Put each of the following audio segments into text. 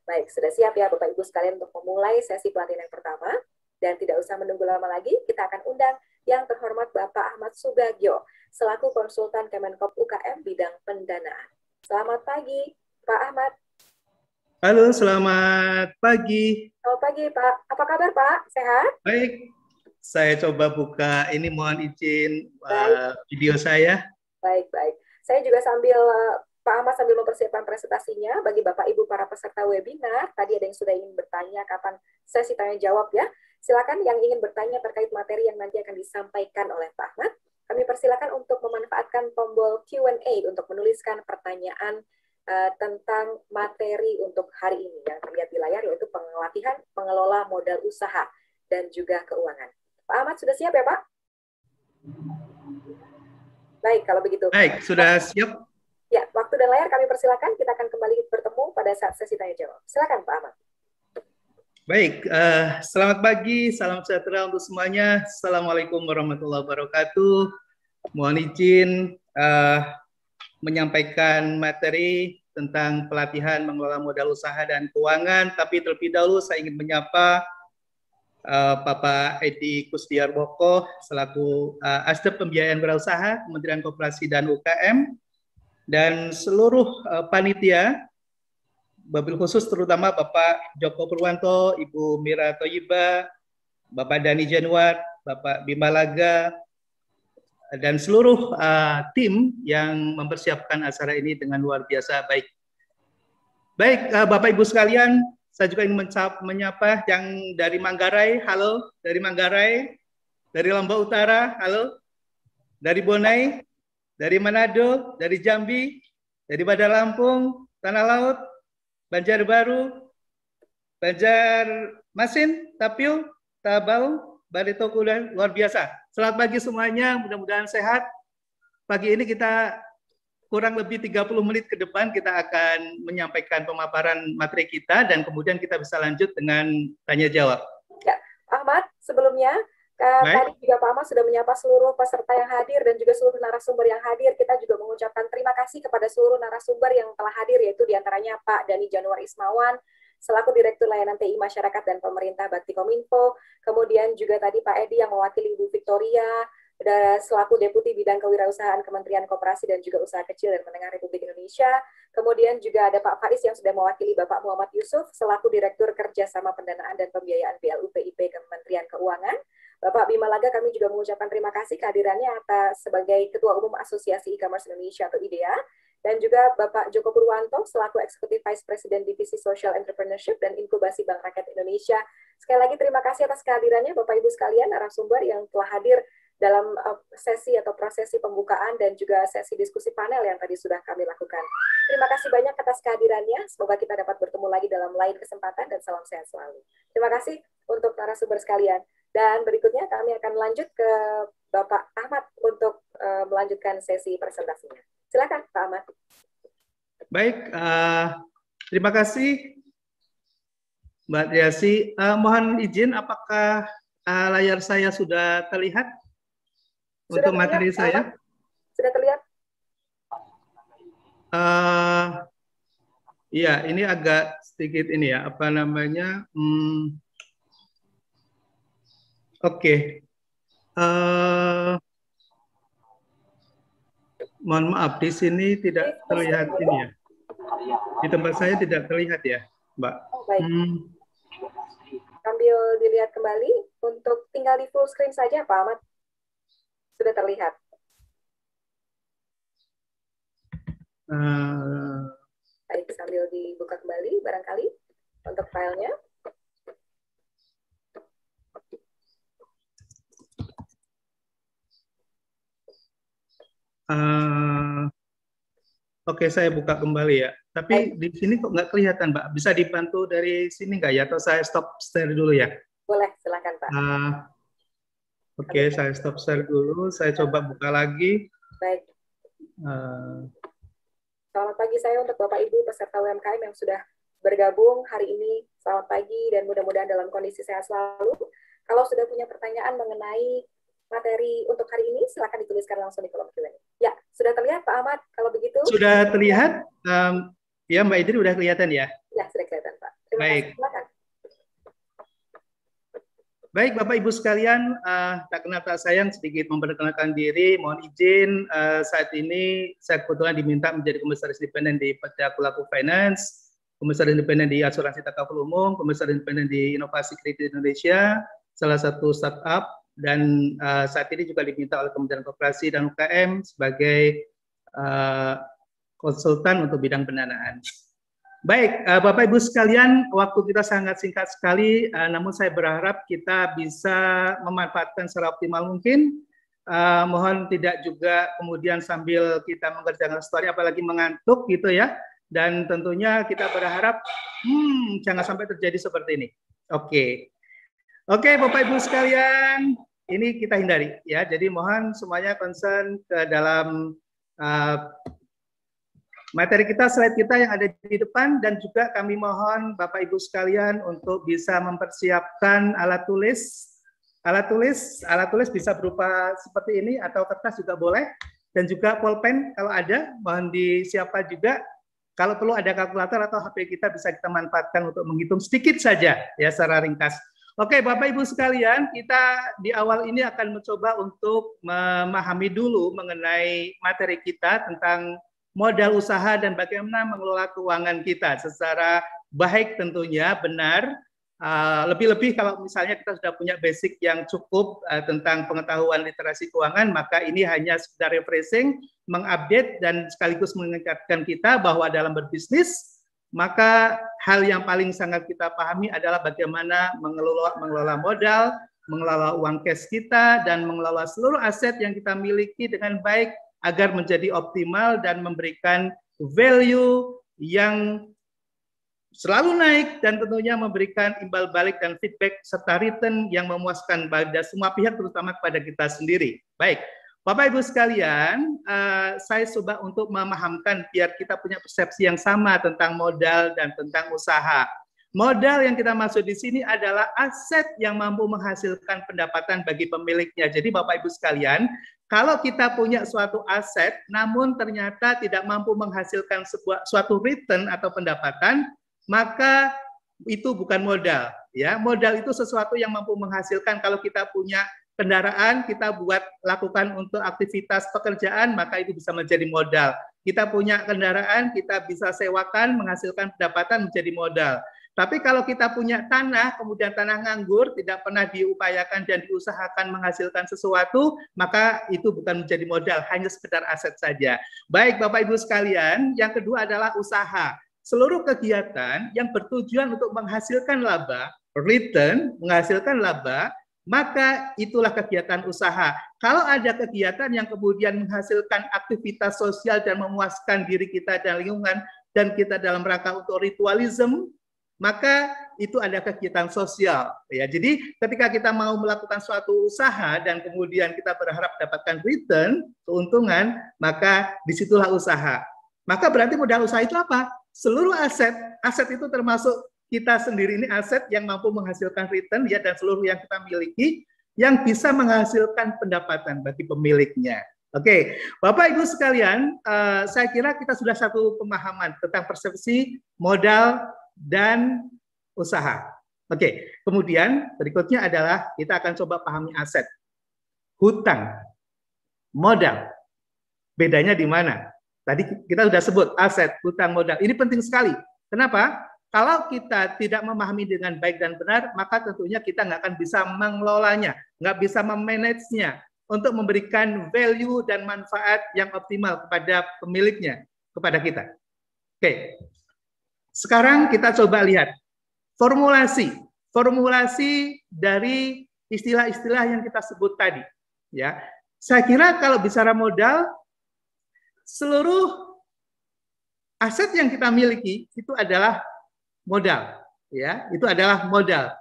Baik, sudah siap ya Bapak Ibu sekalian untuk memulai sesi pelatihan yang pertama. Dan tidak usah menunggu lama lagi, kita akan undang yang terhormat Bapak Ahmad Subagio, selaku konsultan Kemenkop UKM bidang pendanaan. Selamat pagi, Pak Ahmad. Halo, selamat pagi. Selamat pagi, Pak. Apa kabar, Pak? Sehat? Baik, saya coba buka ini, mohon izin Baik. video saya. Baik. Saya juga Pak Ahmad sambil mempersiapkan presentasinya bagi Bapak Ibu para peserta webinar. Tadi ada yang sudah ingin bertanya kapan sesi tanya jawab ya. Silakan yang ingin bertanya terkait materi yang nanti akan disampaikan oleh Pak Ahmad. Kami persilakan untuk memanfaatkan tombol Q&A untuk menuliskan pertanyaan tentang materi untuk hari ini yang terlihat di layar, yaitu pelatihan pengelola modal usaha dan juga keuangan. Pak Ahmad sudah siap ya Pak? Baik, kalau begitu. Baik, sudah siap? Ya, waktu dan layar kami persilakan. Kita akan kembali bertemu pada saat sesi tanya jawab. Silakan Pak Ahmad. Baik, selamat pagi, salam sejahtera untuk semuanya. Assalamualaikum warahmatullahi wabarakatuh. Mohon izin menyampaikan materi tentang pelatihan mengelola modal usaha dan keuangan. Tapi terlebih dahulu saya ingin menyapa Bapak Edi Kusdiarmoko selaku Asdep Pembiayaan Wirausaha Kementerian Koperasi dan UKM dan seluruh panitia, wabil khusus terutama Bapak Joko Purwanto, Ibu Mira Thoyiba, Bapak Dani Januar, Bapak Bima Laga, dan seluruh tim yang mempersiapkan acara ini dengan luar biasa baik. Baik, Bapak Ibu sekalian, saya juga ingin menyapa yang dari Manggarai, halo, dari Manggarai, dari Lombok Utara, halo, dari Bonai, dari Manado, dari Jambi, dari Bandar Lampung, Tanah Laut, Banjarbaru, Banjarmasin, Tapio, Tabau, Baritoku, dan luar biasa. Selamat pagi semuanya, mudah-mudahan sehat. Pagi ini kita kurang lebih 30 menit ke depan kita akan menyampaikan pemaparan materi kita dan kemudian kita bisa lanjut dengan tanya jawab. Ya, Ahmad, sebelumnya tadi juga Pak Ahmad sudah menyapa seluruh peserta yang hadir dan juga seluruh narasumber yang hadir. Kita juga mengucapkan terima kasih kepada seluruh narasumber yang telah hadir, yaitu diantaranya Pak Dani Januar Ismawan, selaku Direktur Layanan TI Masyarakat dan Pemerintah Bakti Kominfo, kemudian juga tadi Pak Edi yang mewakili Ibu Victoria, selaku Deputi Bidang Kewirausahaan Kementerian Koperasi dan juga Usaha Kecil dan Menengah Republik Indonesia. Kemudian juga ada Pak Faiz yang sudah mewakili Bapak Muhammad Yusuf selaku Direktur Kerjasama Pendanaan dan Pembiayaan BLUPIP Kementerian Keuangan. Bapak Bima Laga, kami juga mengucapkan terima kasih kehadirannya atas sebagai Ketua Umum Asosiasi E-Commerce Indonesia atau IDEA, dan juga Bapak Joko Purwanto selaku Executive Vice President Divisi Social Entrepreneurship dan Inkubasi Bank Rakyat Indonesia. Sekali lagi terima kasih atas kehadirannya Bapak Ibu sekalian narasumber yang telah hadir dalam sesi atau prosesi pembukaan dan juga sesi diskusi panel yang tadi sudah kami lakukan. Terima kasih banyak atas kehadirannya. Semoga kita dapat bertemu lagi dalam lain kesempatan dan salam sehat selalu. Terima kasih untuk narasumber sekalian. Dan berikutnya kami akan lanjut ke Bapak Ahmad untuk melanjutkan sesi presentasinya. Silakan Pak Ahmad. Baik, terima kasih Mbak Triasi. Mohon izin, apakah layar saya sudah terlihat? Untuk materi saya? Sudah terlihat? Iya, ini agak sedikit ini ya, apa namanya? Oke. Mohon maaf, di sini tidak terlihat ini ya. Di tempat saya tidak terlihat ya, Mbak. Oh, baik. Sambil dilihat kembali, untuk tinggal di full screen saja, Pak Ahmad. Sudah terlihat. Baik, sambil dibuka kembali barangkali untuk filenya. Oke, saya buka kembali ya. Tapi di sini kok nggak kelihatan, Mbak. Bisa dibantu dari sini nggak ya? Atau saya stop share dulu ya? Boleh, silakan Pak. Oke, saya stop share dulu. Saya coba buka lagi. Baik. Selamat pagi saya untuk Bapak Ibu peserta UMKM yang sudah bergabung hari ini. Selamat pagi dan mudah-mudahan dalam kondisi sehat selalu. Kalau sudah punya pertanyaan mengenai materi untuk hari ini, silakan dituliskan langsung di kolom Q&A. Ya, sudah terlihat Pak Ahmad? Kalau begitu. Sudah terlihat? Ya, Mbak Idri udah kelihatan ya? Ya, sudah kelihatan Pak. Baik. kasih. Silakan. Baik, Bapak Ibu sekalian, tak kenal tak sayang sedikit memperkenalkan diri. Mohon izin saat ini saya kebetulan diminta menjadi komisaris independen di PT Akulaku Finance, komisaris independen di Asuransi Takaful Umum, komisaris independen di Inovasi Kredit Indonesia, salah satu startup, dan saat ini juga diminta oleh Kementerian Koperasi dan UKM sebagai konsultan untuk bidang pendanaan. Baik, Bapak Ibu sekalian, waktu kita sangat singkat sekali, namun saya berharap kita bisa memanfaatkan secara optimal mungkin. Mohon tidak juga kemudian sambil kita mengerjakan story, apalagi mengantuk gitu ya. Dan tentunya kita berharap jangan sampai terjadi seperti ini. Oke, Bapak Ibu sekalian, ini kita hindari ya. Jadi mohon semuanya concern ke dalam materi kita, slide kita yang ada di depan, dan juga kami mohon Bapak Ibu sekalian untuk bisa mempersiapkan alat tulis. Alat tulis bisa berupa seperti ini atau kertas juga boleh, dan juga pulpen kalau ada mohon disiapkan juga. Kalau perlu ada kalkulator atau HP kita bisa kita manfaatkan untuk menghitung sedikit saja ya secara ringkas. Oke, Bapak Ibu sekalian, kita di awal ini akan mencoba untuk memahami dulu mengenai materi kita tentang modal usaha dan bagaimana mengelola keuangan kita secara baik tentunya, benar. Lebih-lebih kalau misalnya kita sudah punya basic yang cukup tentang pengetahuan literasi keuangan, maka ini hanya sekedar refreshing, mengupdate, dan sekaligus mengingatkan kita bahwa dalam berbisnis, maka hal yang paling sangat kita pahami adalah bagaimana mengelola modal, mengelola uang cash kita, dan mengelola seluruh aset yang kita miliki dengan baik agar menjadi optimal dan memberikan value yang selalu naik dan tentunya memberikan imbal balik dan feedback serta return yang memuaskan pada semua pihak, terutama kepada kita sendiri. Baik, Bapak Ibu sekalian, saya coba untuk memahamkan biar kita punya persepsi yang sama tentang modal dan tentang usaha. Modal yang kita maksud di sini adalah aset yang mampu menghasilkan pendapatan bagi pemiliknya. Jadi Bapak Ibu sekalian, kalau kita punya suatu aset, namun ternyata tidak mampu menghasilkan suatu return atau pendapatan, maka itu bukan modal. Ya, modal itu sesuatu yang mampu menghasilkan. Kalau kita punya kendaraan, kita lakukan untuk aktivitas pekerjaan, maka itu bisa menjadi modal. Kita punya kendaraan, kita bisa sewakan, menghasilkan pendapatan menjadi modal. Tapi kalau kita punya tanah, kemudian tanah nganggur, tidak pernah diupayakan dan diusahakan menghasilkan sesuatu, maka itu bukan menjadi modal, hanya sekedar aset saja. Baik Bapak Ibu sekalian, yang kedua adalah usaha. Seluruh kegiatan yang bertujuan untuk menghasilkan laba, return, menghasilkan laba, maka itulah kegiatan usaha. Kalau ada kegiatan yang kemudian menghasilkan aktivitas sosial dan memuaskan diri kita dan lingkungan, dan kita dalam rangka untuk ritualism, maka itu ada kegiatan sosial. Ya, jadi ketika kita mau melakukan suatu usaha dan kemudian kita berharap dapatkan return, keuntungan, maka disitulah usaha. Maka berarti modal usaha itu apa? Seluruh aset itu termasuk kita sendiri ini aset yang mampu menghasilkan return ya, dan seluruh yang kita miliki yang bisa menghasilkan pendapatan bagi pemiliknya. Oke, Bapak Ibu sekalian, saya kira kita sudah satu pemahaman tentang persepsi modal dan usaha. Oke, kemudian berikutnya adalah kita akan coba pahami aset. Hutang, modal, bedanya di mana? Tadi kita sudah sebut aset, hutang, modal. Ini penting sekali. Kenapa? Kalau kita tidak memahami dengan baik dan benar, maka tentunya kita nggak akan bisa mengelolanya, nggak bisa memanagenya untuk memberikan value dan manfaat yang optimal kepada pemiliknya, kepada kita. Oke. Sekarang kita coba lihat formulasi dari istilah-istilah yang kita sebut tadi. Ya, saya kira kalau bicara modal, seluruh aset yang kita miliki itu adalah modal, ya, itu adalah modal.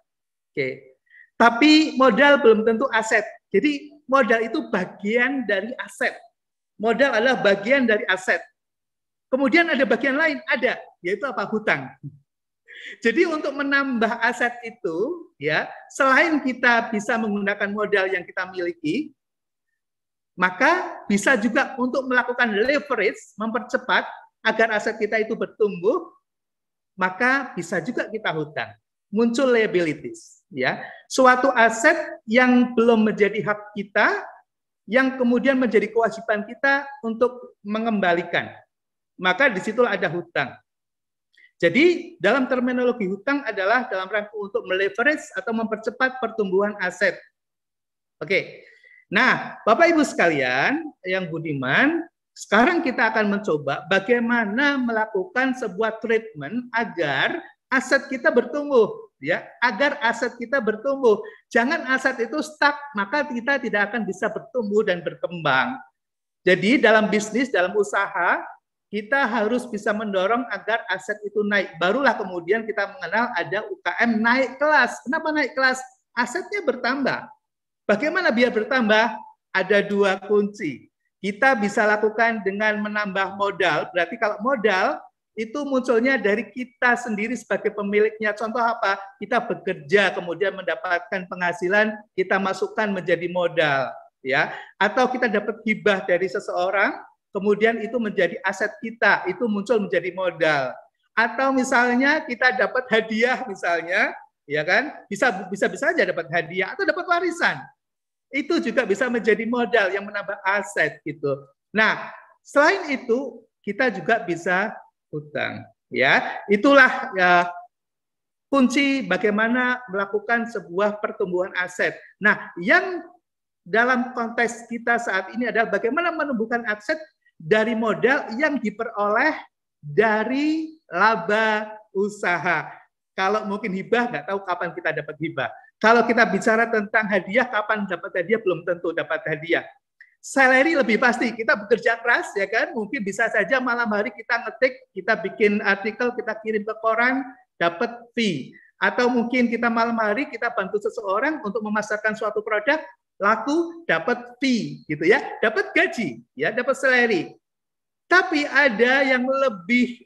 Oke. Tapi modal belum tentu aset. Jadi modal itu bagian dari aset. Modal adalah bagian dari aset. Kemudian ada bagian lain, ada, yaitu apa? Hutang. Jadi untuk menambah aset itu, ya, selain kita bisa menggunakan modal yang kita miliki, maka bisa juga untuk melakukan leverage, mempercepat agar aset kita itu bertumbuh, maka bisa juga kita hutang. Muncul liabilities, ya. Suatu aset yang belum menjadi hak kita, yang kemudian menjadi kewajiban kita untuk mengembalikan. Maka disitulah ada hutang. Jadi dalam terminologi hutang adalah dalam rangka untuk meleverage atau mempercepat pertumbuhan aset. Oke. Nah, Bapak Ibu sekalian yang budiman, sekarang kita akan mencoba bagaimana melakukan sebuah treatment agar aset kita bertumbuh, ya, agar aset kita bertumbuh. Jangan aset itu stuck, maka kita tidak akan bisa bertumbuh dan berkembang. Jadi dalam bisnis, dalam usaha, kita harus bisa mendorong agar aset itu naik. Barulah kemudian kita mengenal ada UKM naik kelas. Kenapa naik kelas? Asetnya bertambah. Bagaimana biar bertambah? Ada dua kunci. Kita bisa lakukan dengan menambah modal. Berarti kalau modal itu munculnya dari kita sendiri sebagai pemiliknya. Contoh apa? Kita bekerja, kemudian mendapatkan penghasilan, kita masukkan menjadi modal, ya. Atau kita dapat hibah dari seseorang, kemudian itu menjadi aset kita, itu muncul menjadi modal. Atau misalnya kita dapat hadiah misalnya, ya kan? Bisa aja dapat hadiah atau dapat warisan. Itu juga bisa menjadi modal yang menambah aset gitu. Nah, selain itu kita juga bisa hutang, ya. Itulah ya kunci bagaimana melakukan sebuah pertumbuhan aset. Nah, yang dalam konteks kita saat ini adalah bagaimana menumbuhkan aset dari modal yang diperoleh dari laba usaha. Kalau mungkin hibah, nggak tahu kapan kita dapat hibah. Kalau kita bicara tentang hadiah, kapan dapat hadiah, belum tentu dapat hadiah. Salary lebih pasti, kita bekerja keras, ya kan? Mungkin bisa saja malam hari kita ngetik, kita bikin artikel, kita kirim ke koran, dapat fee. Atau mungkin kita malam hari kita bantu seseorang untuk memasarkan suatu produk, laku, dapat fee, gitu ya, dapat gaji, ya, dapat salary. Tapi ada yang lebih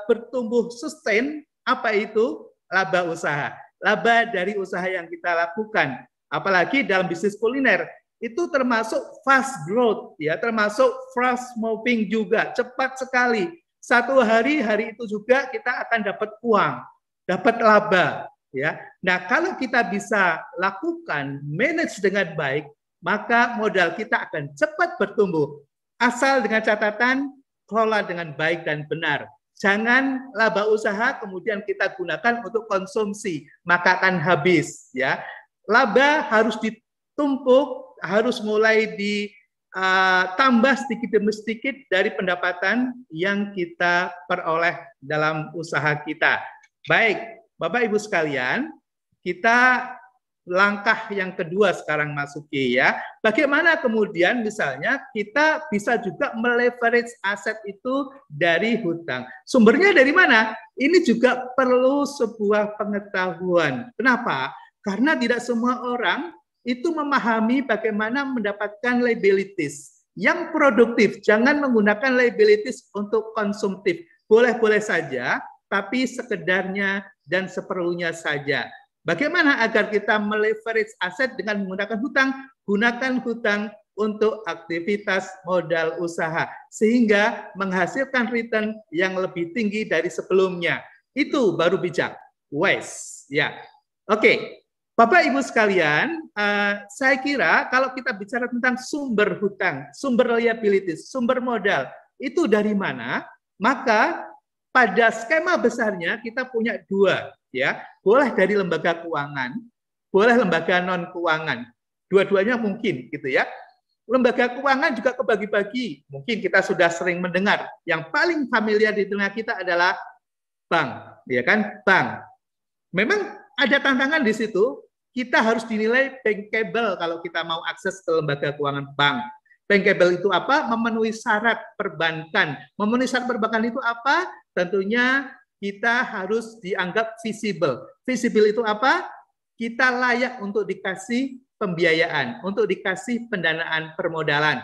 bertumbuh sustain, apa itu? Laba usaha. Laba dari usaha yang kita lakukan. Apalagi dalam bisnis kuliner. Itu termasuk fast growth, ya, termasuk fast moving juga, cepat sekali. Satu hari itu juga kita akan dapat uang, dapat laba, ya. Nah, kalau kita bisa lakukan manage dengan baik, maka modal kita akan cepat bertumbuh. Asal dengan catatan kelola dengan baik dan benar. Jangan laba usaha kemudian kita gunakan untuk konsumsi, maka akan habis, ya. Laba harus ditumpuk, harus mulai ditambah sedikit demi sedikit dari pendapatan yang kita peroleh dalam usaha kita. Baik, Bapak Ibu sekalian, kita langkah yang kedua sekarang masuki, ya. Bagaimana kemudian misalnya kita bisa juga meleverage aset itu dari hutang. Sumbernya dari mana? Ini juga perlu sebuah pengetahuan. Kenapa? Karena tidak semua orang itu memahami bagaimana mendapatkan liabilities yang produktif. Jangan menggunakan liabilities untuk konsumtif. Boleh-boleh saja, tapi sekedarnya dan seperlunya saja. Bagaimana agar kita meleverage aset dengan menggunakan hutang? Gunakan hutang untuk aktivitas modal usaha, sehingga menghasilkan return yang lebih tinggi dari sebelumnya. Itu baru bijak. Wise, ya. Oke. Bapak Ibu sekalian, saya kira kalau kita bicara tentang sumber hutang, sumber liabilities, sumber modal, itu dari mana? Maka pada skema besarnya kita punya dua, ya. Boleh dari lembaga keuangan, boleh lembaga non keuangan. Dua-duanya mungkin, gitu ya. Lembaga keuangan juga kebagi-bagi. Mungkin kita sudah sering mendengar. Yang paling familiar di telinga kita adalah bank, ya kan? Bank. Memang ada tantangan di situ. Kita harus dinilai bankable kalau kita mau akses ke lembaga keuangan bank. Bankable itu apa? Memenuhi syarat perbankan. Memenuhi syarat perbankan itu apa? Tentunya kita harus dianggap visible. Visible itu apa? Kita layak untuk dikasih pembiayaan, untuk dikasih pendanaan permodalan.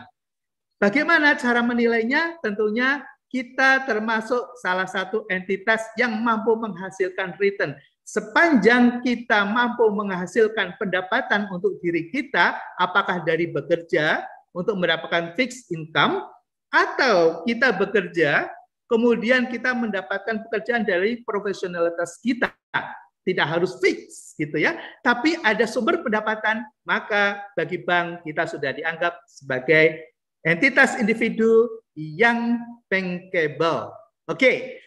Bagaimana cara menilainya? Tentunya kita termasuk salah satu entitas yang mampu menghasilkan return. Sepanjang kita mampu menghasilkan pendapatan untuk diri kita, apakah dari bekerja untuk mendapatkan fixed income, atau kita bekerja kemudian kita mendapatkan pekerjaan dari profesionalitas kita. Tidak harus fix gitu ya, tapi ada sumber pendapatan, maka bagi bank kita sudah dianggap sebagai entitas individu yang bankable. Oke,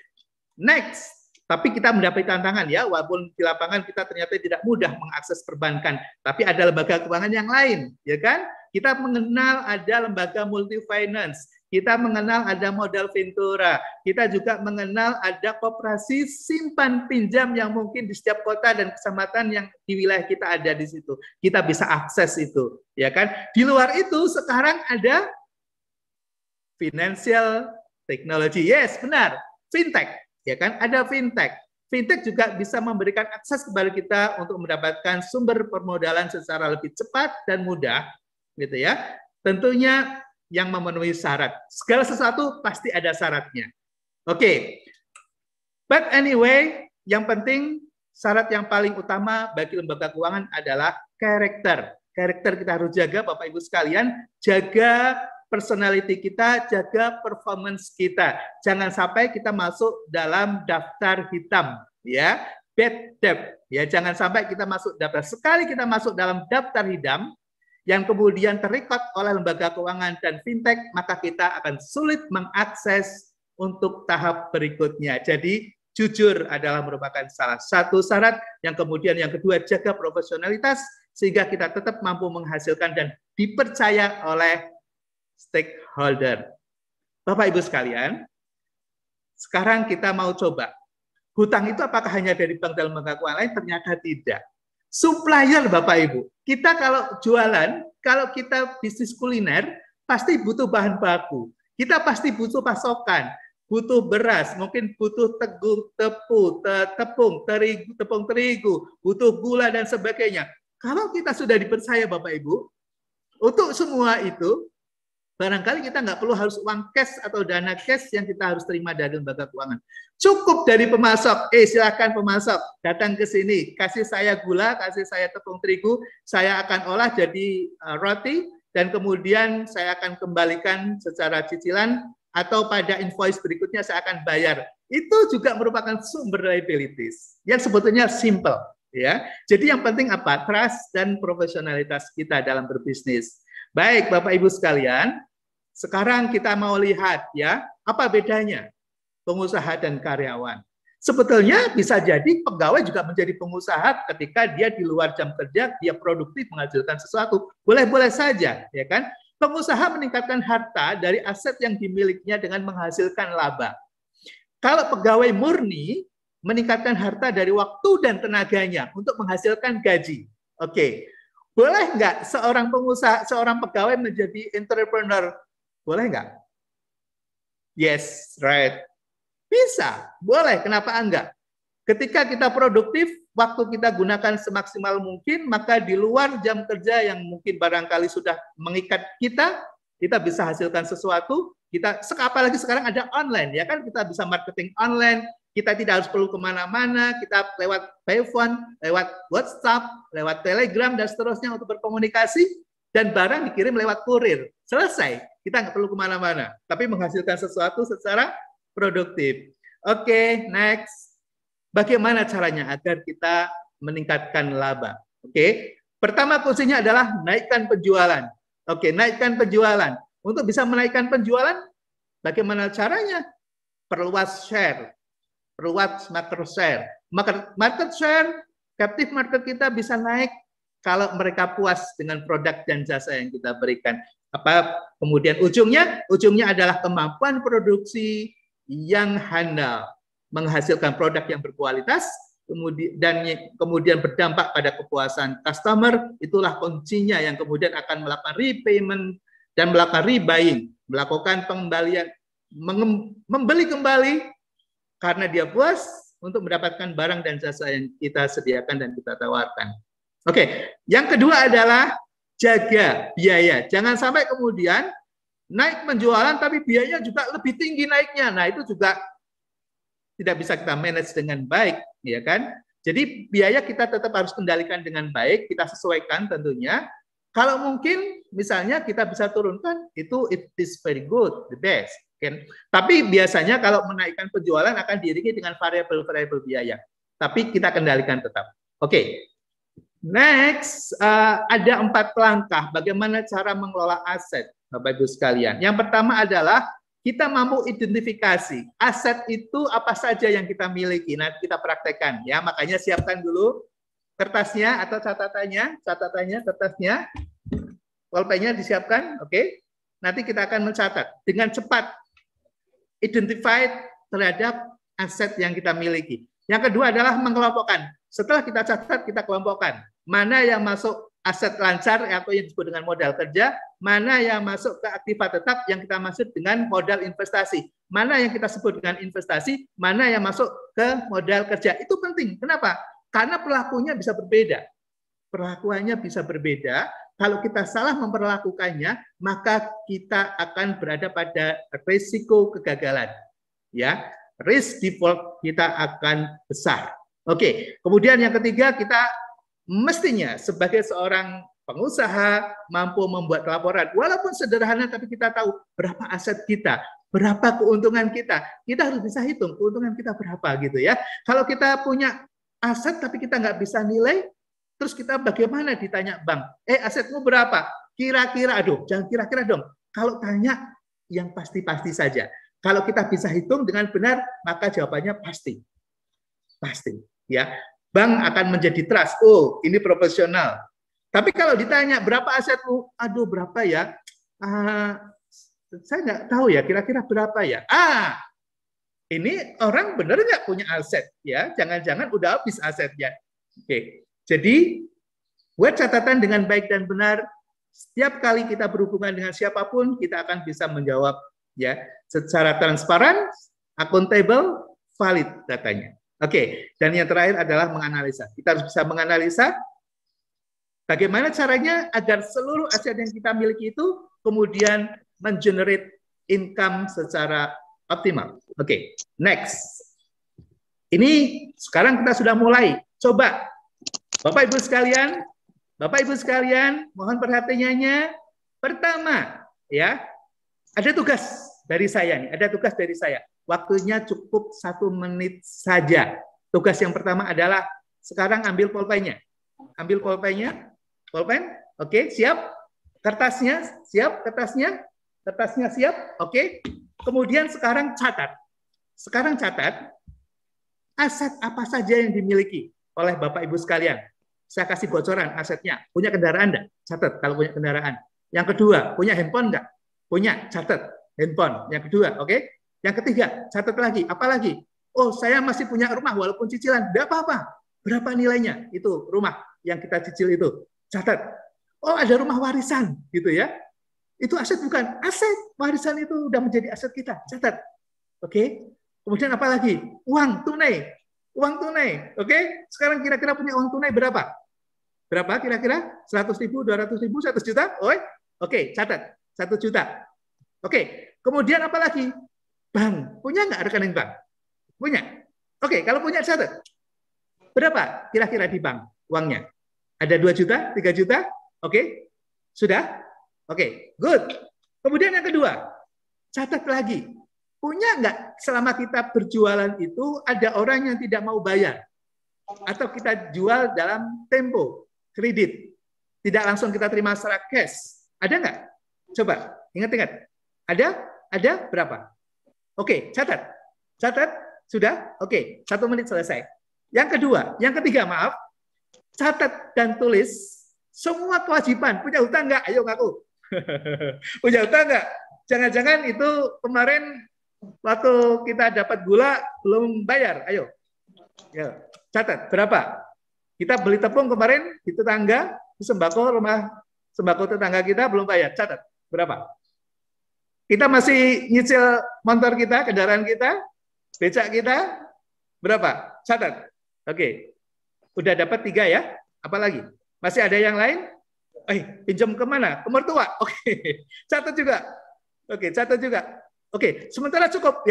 next. Tapi kita mendapat tantangan ya, walaupun di lapangan kita ternyata tidak mudah mengakses perbankan, tapi ada lembaga keuangan yang lain, ya kan? Kita mengenal ada lembaga multi finance, kita mengenal ada modal Ventura, kita juga mengenal ada koperasi simpan pinjam yang mungkin di setiap kota dan kecamatan yang di wilayah kita ada di situ. Kita bisa akses itu, ya kan? Di luar itu sekarang ada financial technology. Yes, benar. Fintech, ya kan? Ada fintech. Fintech juga bisa memberikan akses kepada kita untuk mendapatkan sumber permodalan secara lebih cepat dan mudah, gitu ya. Tentunya yang memenuhi syarat. Segala sesuatu pasti ada syaratnya. Oke. But anyway, yang penting syarat yang paling utama bagi lembaga keuangan adalah karakter. Karakter kita harus jaga, Bapak Ibu sekalian, jaga personality kita, jaga performance kita. Jangan sampai kita masuk dalam daftar hitam, ya, bad debt. Ya, jangan sampai kita masuk daftar. Sekali kita masuk dalam daftar hitam yang kemudian terikat oleh lembaga keuangan dan fintech, maka kita akan sulit mengakses untuk tahap berikutnya. Jadi jujur adalah merupakan salah satu syarat. Yang kemudian yang kedua, jaga profesionalitas sehingga kita tetap mampu menghasilkan dan dipercaya oleh stakeholder. Bapak Ibu sekalian, sekarang kita mau coba. Hutang itu apakah hanya dari bank dan lembaga keuangan lain? Ternyata tidak. Supplier, Bapak Ibu. Kita kalau jualan, kalau kita bisnis kuliner, pasti butuh bahan baku. Kita pasti butuh pasokan, butuh beras, mungkin butuh tepung terigu, butuh gula dan sebagainya. Kalau kita sudah dipercaya, Bapak Ibu, untuk semua itu, barangkali kita nggak perlu harus uang cash atau dana cash yang kita harus terima dari lembaga keuangan. Cukup dari pemasok, silakan pemasok, datang ke sini, kasih saya gula, kasih saya tepung terigu, saya akan olah jadi roti, dan kemudian saya akan kembalikan secara cicilan, atau pada invoice berikutnya saya akan bayar. Itu juga merupakan sumber liabilities, yang sebetulnya simple. Ya. Jadi yang penting apa? Trust dan profesionalitas kita dalam berbisnis. Baik, Bapak Ibu sekalian, sekarang kita mau lihat ya, apa bedanya pengusaha dan karyawan. Sebetulnya bisa jadi pegawai juga menjadi pengusaha ketika dia di luar jam kerja, dia produktif menghasilkan sesuatu. Boleh-boleh saja, ya kan? Pengusaha meningkatkan harta dari aset yang dimilikinya dengan menghasilkan laba. Kalau pegawai murni meningkatkan harta dari waktu dan tenaganya untuk menghasilkan gaji. Oke. Boleh nggak seorang pengusaha, seorang pegawai menjadi entrepreneur? Boleh nggak? Yes, right. Bisa, boleh. Kenapa enggak? Ketika kita produktif, waktu kita gunakan semaksimal mungkin, maka di luar jam kerja yang mungkin barangkali sudah mengikat kita bisa hasilkan sesuatu. Apalagi sekarang ada online, ya kan? Kita bisa marketing online. Kita tidak harus perlu kemana-mana, kita lewat by phone, lewat WhatsApp, lewat Telegram, dan seterusnya untuk berkomunikasi, dan barang dikirim lewat kurir. Selesai, kita nggak perlu kemana-mana, tapi menghasilkan sesuatu secara produktif. Oke, next. Bagaimana caranya agar kita meningkatkan laba? Oke, pertama kuncinya adalah naikkan penjualan. Oke, naikkan penjualan. Untuk bisa menaikkan penjualan, bagaimana caranya? Perluas share. Perluas market share. Market share, captive market kita bisa naik kalau mereka puas dengan produk dan jasa yang kita berikan. Kemudian ujungnya adalah kemampuan produksi yang handal, menghasilkan produk yang berkualitas, kemudian berdampak pada kepuasan customer. Itulah kuncinya yang kemudian akan melakukan repayment dan melakukan rebuying, melakukan pengembalian, membeli kembali karena dia puas untuk mendapatkan barang dan jasa yang kita sediakan dan kita tawarkan. Oke, yang kedua adalah jaga biaya. Jangan sampai kemudian naik penjualan tapi biayanya juga lebih tinggi naiknya. Nah, itu juga tidak bisa kita manage dengan baik, ya kan? Jadi biaya kita tetap harus kendalikan dengan baik, kita sesuaikan tentunya. Kalau mungkin misalnya kita bisa turunkan, itu it is very good, the best. Tapi biasanya kalau menaikkan penjualan akan diiringi dengan variabel-variabel biaya. Tapi kita kendalikan tetap. Oke. Next, ada 4 langkah bagaimana cara mengelola aset, Bapak Ibu sekalian. Yang pertama adalah kita mampu identifikasi aset itu apa saja yang kita miliki. Nanti kita praktekkan ya. Makanya siapkan dulu kertasnya atau catatannya, kertasnya, pulpennya disiapkan. Oke. Nanti kita akan mencatat dengan cepat. Identified terhadap aset yang kita miliki. Yang kedua adalah mengelompokkan. Setelah kita catat, kita kelompokkan. Mana yang masuk aset lancar atau yang disebut dengan modal kerja, mana yang masuk ke aktiva tetap yang kita maksud dengan modal investasi. Mana yang kita sebut dengan investasi, mana yang masuk ke modal kerja. Itu penting. Kenapa? Karena perlakuannya bisa berbeda. Perlakuannya bisa berbeda. Kalau kita salah memperlakukannya, maka kita akan berada pada risiko kegagalan. Ya, risk default kita akan besar. Oke, kemudian yang ketiga, kita mestinya sebagai seorang pengusaha mampu membuat laporan. Walaupun sederhana, tapi kita tahu berapa aset kita, berapa keuntungan kita. Kita harus bisa hitung keuntungan kita berapa gitu ya. Kalau kita punya aset tapi kita nggak bisa nilai, terus kita bagaimana ditanya bank, asetmu berapa? Kira-kira, aduh, jangan kira-kira dong. Kalau tanya yang pasti-pasti saja. Kalau kita bisa hitung dengan benar, maka jawabannya pasti. Pasti, ya. Bank akan menjadi trust. Oh, ini profesional. Tapi kalau ditanya berapa asetmu? Aduh, berapa ya? Saya nggak tahu ya, kira-kira berapa ya? Ini orang benar nggak punya aset, ya? Jangan-jangan udah habis asetnya. Oke. Jadi, buat catatan dengan baik dan benar. Setiap kali kita berhubungan dengan siapapun, kita akan bisa menjawab ya secara transparan, akuntabel, valid datanya. Oke, dan yang terakhir adalah menganalisa. Kita harus bisa menganalisa bagaimana caranya agar seluruh aset yang kita miliki itu kemudian mengenerate income secara optimal. Oke, next. Ini sekarang kita sudah mulai. Coba Bapak Ibu sekalian, mohon perhatiannya. Pertama, ya, ada tugas dari saya nih, ada tugas dari saya. Waktunya cukup 1 menit saja. Tugas yang pertama adalah sekarang ambil pulpennya. Ambil pulpennya. Pulpen, oke, siap. Kertasnya, siap. Kertasnya siap, oke. Kemudian sekarang catat. Aset apa saja yang dimiliki oleh Bapak Ibu sekalian. Saya kasih bocoran asetnya. Punya kendaraan enggak? Catat kalau punya kendaraan. Yang kedua, punya handphone enggak? Punya, catat. Handphone. Yang kedua, oke. Yang ketiga, catat lagi. Apa lagi? Oh, saya masih punya rumah walaupun cicilan. Enggak apa-apa. Berapa nilainya? Itu rumah yang kita cicil itu. Catat. Oh, ada rumah warisan gitu ya. Itu aset bukan? Aset. Warisan itu udah menjadi aset kita. Catat. Oke. Kemudian apa lagi? Uang tunai. Oke? Sekarang kira-kira punya uang tunai berapa? Berapa kira-kira? 100.000, 200.000, 1 juta? Oke, catat. 1 juta. Oke, kemudian apa lagi? Bank. Punya nggak rekening bank? Punya. Oke, kalau punya catat. Berapa kira-kira di bank uangnya? Ada 2 juta, 3 juta? Oke, sudah? Oke, good. Kemudian yang kedua, catat lagi. Punya nggak selama kita berjualan itu ada orang yang tidak mau bayar? Atau kita jual dalam tempo, kredit. Tidak langsung kita terima secara cash. Ada nggak? Coba, ingat-ingat. Ada berapa? Oke, catat. Sudah? Oke, 1 menit selesai. Yang ketiga, maaf. Catat dan tulis semua kewajiban. Punya hutang nggak? Ayo ngaku. Punya hutang nggak? Jangan-jangan itu kemarin waktu kita dapat gula belum bayar. Ayo. Ya, catat berapa? Kita beli tepung kemarin di tetangga, di rumah sembako tetangga kita belum bayar. Catat berapa? Kita masih nyicil motor kita, kendaraan kita, becak kita, berapa? Catat. Oke. Udah dapat 3 ya? Apalagi? Masih ada yang lain? Pinjam kemana? Ke mertua. Oke. Catat juga. Oke, sementara cukup.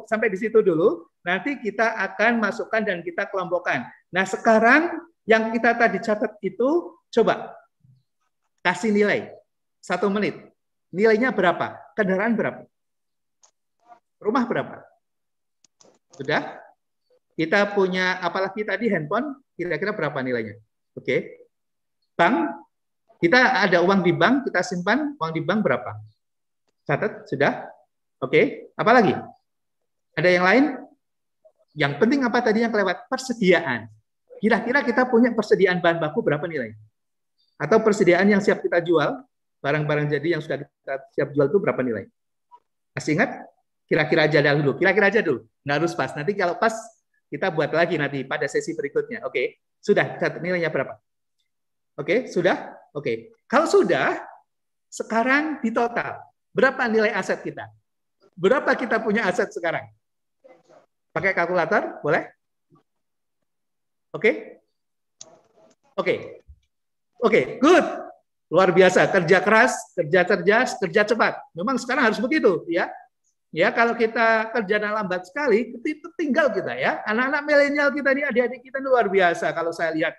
Sampai di situ dulu. Nanti kita akan masukkan dan kita kelompokkan. Nah, sekarang yang kita tadi catat itu, coba kasih nilai 1 menit. Nilainya berapa? Kendaraan berapa? Rumah berapa? Sudah? Kita punya, apalagi tadi handphone, kira-kira berapa nilainya? Oke. Bank, kita ada uang di bank, kita simpan uang di bank berapa? Catat, sudah? Oke. Apalagi? Ada yang lain? Yang penting apa tadi yang kelewat? Persediaan. Kira-kira kita punya persediaan bahan baku berapa nilainya? Atau persediaan yang siap kita jual, barang-barang jadi yang sudah kita siap jual itu berapa nilai? Masih ingat? Kira-kira aja dulu. Kira-kira aja dulu. Nggak harus pas. Nanti kalau pas, kita buat lagi nanti pada sesi berikutnya. Oke. Sudah, nilainya berapa? Oke, sudah? Oke. Kalau sudah, sekarang di total, berapa nilai aset kita? Berapa kita punya aset sekarang? Pakai kalkulator, boleh? Oke? Oke. Oke, good. Luar biasa, kerja keras, kerja cerdas, kerja cepat. Memang sekarang harus begitu, ya. Ya, kalau kita kerjanya lambat sekali, itu tinggal kita ya. Anak-anak milenial kita ini, adik-adik kita ini luar biasa kalau saya lihat.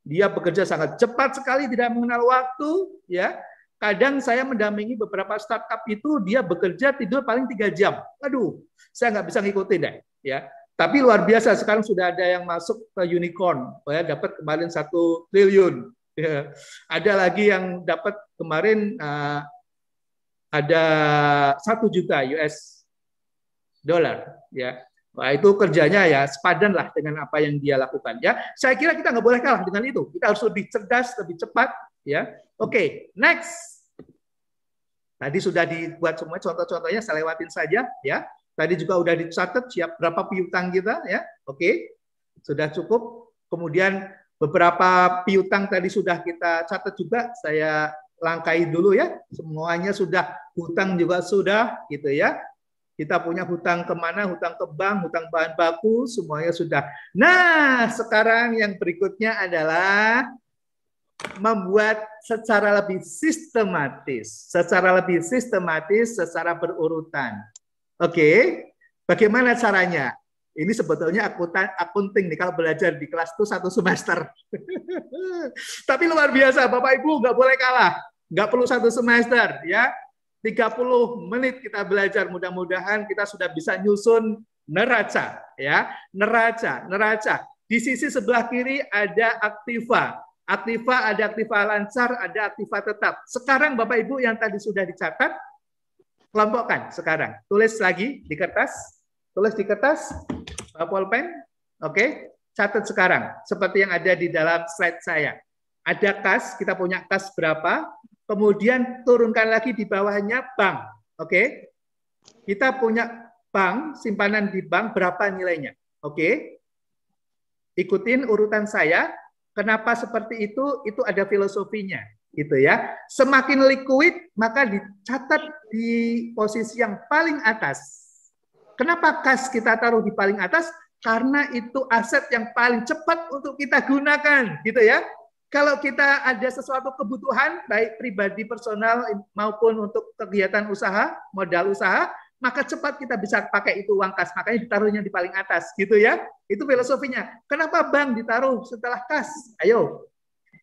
Dia bekerja sangat cepat sekali, tidak mengenal waktu, ya. Kadang saya mendampingi beberapa startup itu dia bekerja tidur paling 3 jam. Aduh, saya nggak bisa ngikutin deh, ya. Tapi luar biasa sekarang sudah ada yang masuk ke unicorn, ya, dapat kemarin 1 triliun. Ya. Ada lagi yang dapat kemarin ada 1 juta US dollar, ya. Wah, itu kerjanya ya sepadan lah dengan apa yang dia lakukan, ya. Saya kira kita nggak boleh kalah dengan itu. Kita harus lebih cerdas, lebih cepat, ya. Oke, next. Tadi sudah dibuat semua contoh-contohnya, saya lewatin saja, ya. Tadi juga udah dicatat siap berapa piutang kita, ya. Oke, sudah cukup. Kemudian beberapa piutang tadi sudah kita catat juga, saya langkai dulu ya. Semuanya sudah, hutang juga sudah, gitu ya. Kita punya hutang kemana, hutang ke bank, hutang bahan baku, semuanya sudah. Nah, sekarang yang berikutnya adalah membuat secara lebih sistematis, secara berurutan. Oke, bagaimana caranya? Ini sebetulnya akunting nih kalau belajar di kelas itu 1 semester. Tapi luar biasa, Bapak Ibu nggak boleh kalah, nggak perlu 1 semester ya. 30 menit kita belajar, mudah-mudahan kita sudah bisa nyusun neraca ya, neraca. Di sisi sebelah kiri ada aktiva. Aktiva ada aktiva lancar, ada aktiva tetap. Sekarang Bapak Ibu yang tadi sudah dicatat, kelompokkan sekarang. Tulis lagi di kertas, pulpen, oke, catat sekarang. Seperti yang ada di dalam slide saya. Ada kas, kita punya kas berapa, kemudian turunkan lagi di bawahnya bank, oke. Kita punya bank, simpanan di bank, berapa nilainya, oke. Ikutin urutan saya. Kenapa seperti itu? Itu ada filosofinya, gitu ya. Semakin liquid, maka dicatat di posisi yang paling atas. Kenapa kas kita taruh di paling atas? Karena itu aset yang paling cepat untuk kita gunakan, gitu ya. Kalau kita ada sesuatu kebutuhan, baik pribadi, personal, maupun untuk kegiatan usaha, modal usaha, maka cepat kita bisa pakai itu uang kas. Makanya ditaruhnya di paling atas, gitu ya. Itu filosofinya. Kenapa bank ditaruh setelah kas? Ayo.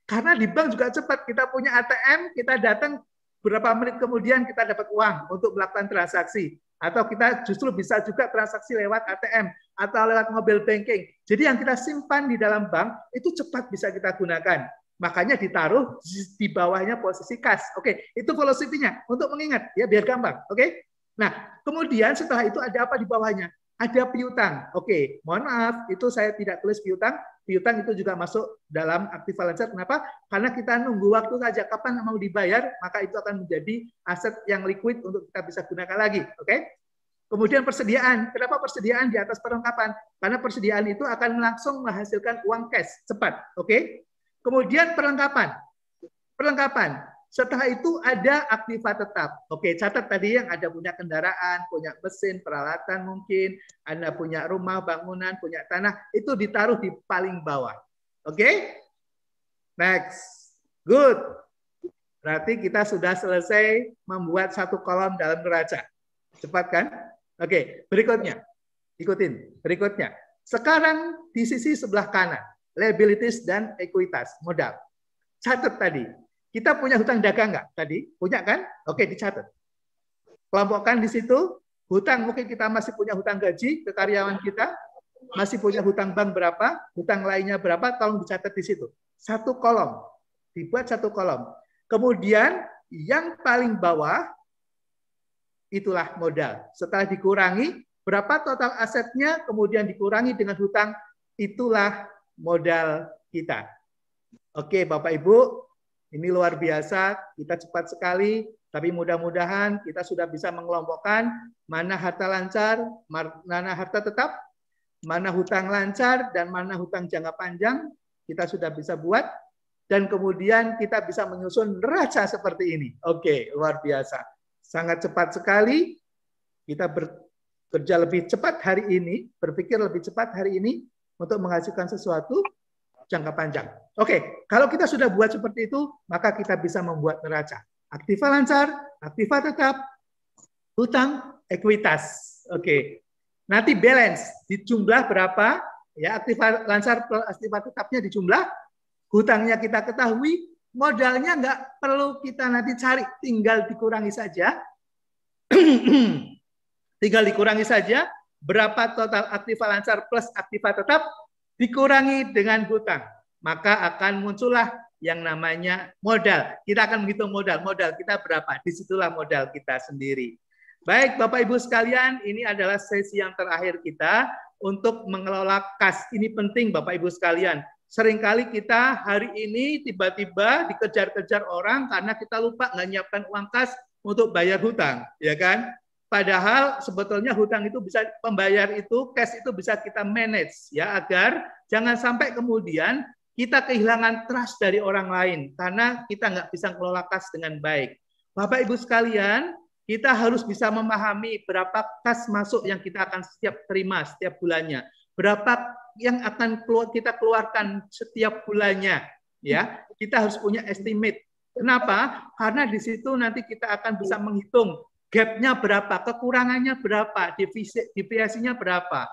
Karena di bank juga cepat. Kita punya ATM, kita datang beberapa menit kemudian kita dapat uang untuk melakukan transaksi. Atau kita justru bisa juga transaksi lewat ATM atau lewat mobile banking. Jadi yang kita simpan di dalam bank itu cepat bisa kita gunakan. Makanya ditaruh di bawahnya posisi kas. Oke, itu filosofinya untuk mengingat ya biar gampang. Oke. Nah, kemudian setelah itu ada apa di bawahnya? Ada piutang. Oke, mohon maaf, itu saya tidak tulis piutang. Piutang itu juga masuk dalam aktiva lancar. Kenapa? Karena kita nunggu waktu saja. Kapan mau dibayar, maka itu akan menjadi aset yang liquid untuk kita bisa gunakan lagi. Oke? Kemudian persediaan. Kenapa persediaan di atas perlengkapan? Karena persediaan itu akan langsung menghasilkan uang cash cepat. Oke? Kemudian perlengkapan. Setelah itu ada aktiva tetap. Oke, catat tadi yang ada punya kendaraan, punya mesin, peralatan mungkin, Anda punya rumah, bangunan, punya tanah, itu ditaruh di paling bawah. Oke? Next. Good. Berarti kita sudah selesai membuat 1 kolom dalam neraca. Cepat kan? Oke, berikutnya. Ikutin. Berikutnya. Sekarang di sisi sebelah kanan, liabilities dan ekuitas, modal. Catat tadi. Kita punya hutang dagang nggak tadi? Punya kan? Oke, dicatat. Kelompokkan di situ. Hutang mungkin kita masih punya hutang gaji ke karyawan kita, masih punya hutang bank berapa, hutang lainnya berapa, tolong dicatat di situ. Satu kolom, dibuat satu kolom. Kemudian yang paling bawah itulah modal. Setelah dikurangi berapa total asetnya, kemudian dikurangi dengan hutang, itulah modal kita. Oke, Bapak Ibu, ini luar biasa, kita cepat sekali. Tapi mudah-mudahan kita sudah bisa mengelompokkan mana harta lancar, mana harta tetap, mana hutang lancar, dan mana hutang jangka panjang. Kita sudah bisa buat. Dan kemudian kita bisa menyusun neraca seperti ini. Oke, luar biasa. Sangat cepat sekali. Kita bekerja lebih cepat hari ini, berpikir lebih cepat hari ini untuk menghasilkan sesuatu jangka panjang. Oke, kalau kita sudah buat seperti itu, maka kita bisa membuat neraca. Aktiva lancar, aktiva tetap, hutang, ekuitas. Oke. Nanti balance di jumlah berapa? Ya, aktiva lancar plus aktiva tetapnya di jumlah, hutangnya kita ketahui, modalnya nggak perlu kita nanti cari, tinggal dikurangi saja. Tinggal dikurangi saja berapa total aktiva lancar plus aktiva tetap dikurangi dengan hutang. Maka akan muncullah yang namanya modal. Kita akan menghitung modal. Modal kita berapa? Disitulah modal kita sendiri. Baik, Bapak Ibu sekalian, ini adalah sesi yang terakhir kita untuk mengelola kas. Ini penting, Bapak Ibu sekalian. Seringkali kita hari ini tiba-tiba dikejar-kejar orang karena kita lupa nggak nyiapkan uang kas untuk bayar hutang, ya kan? Padahal sebetulnya hutang itu bisa, pembayar itu, cash itu bisa kita manage, ya, agar jangan sampai kemudian kita kehilangan trust dari orang lain karena kita nggak bisa mengelola kas dengan baik. Bapak Ibu sekalian, kita harus bisa memahami berapa kas masuk yang kita akan setiap terima setiap bulannya, berapa yang akan kita keluarkan setiap bulannya. Ya, kita harus punya estimate. Kenapa? Karena di situ nanti kita akan bisa menghitung gap-nya berapa, kekurangannya berapa, deviasinya berapa.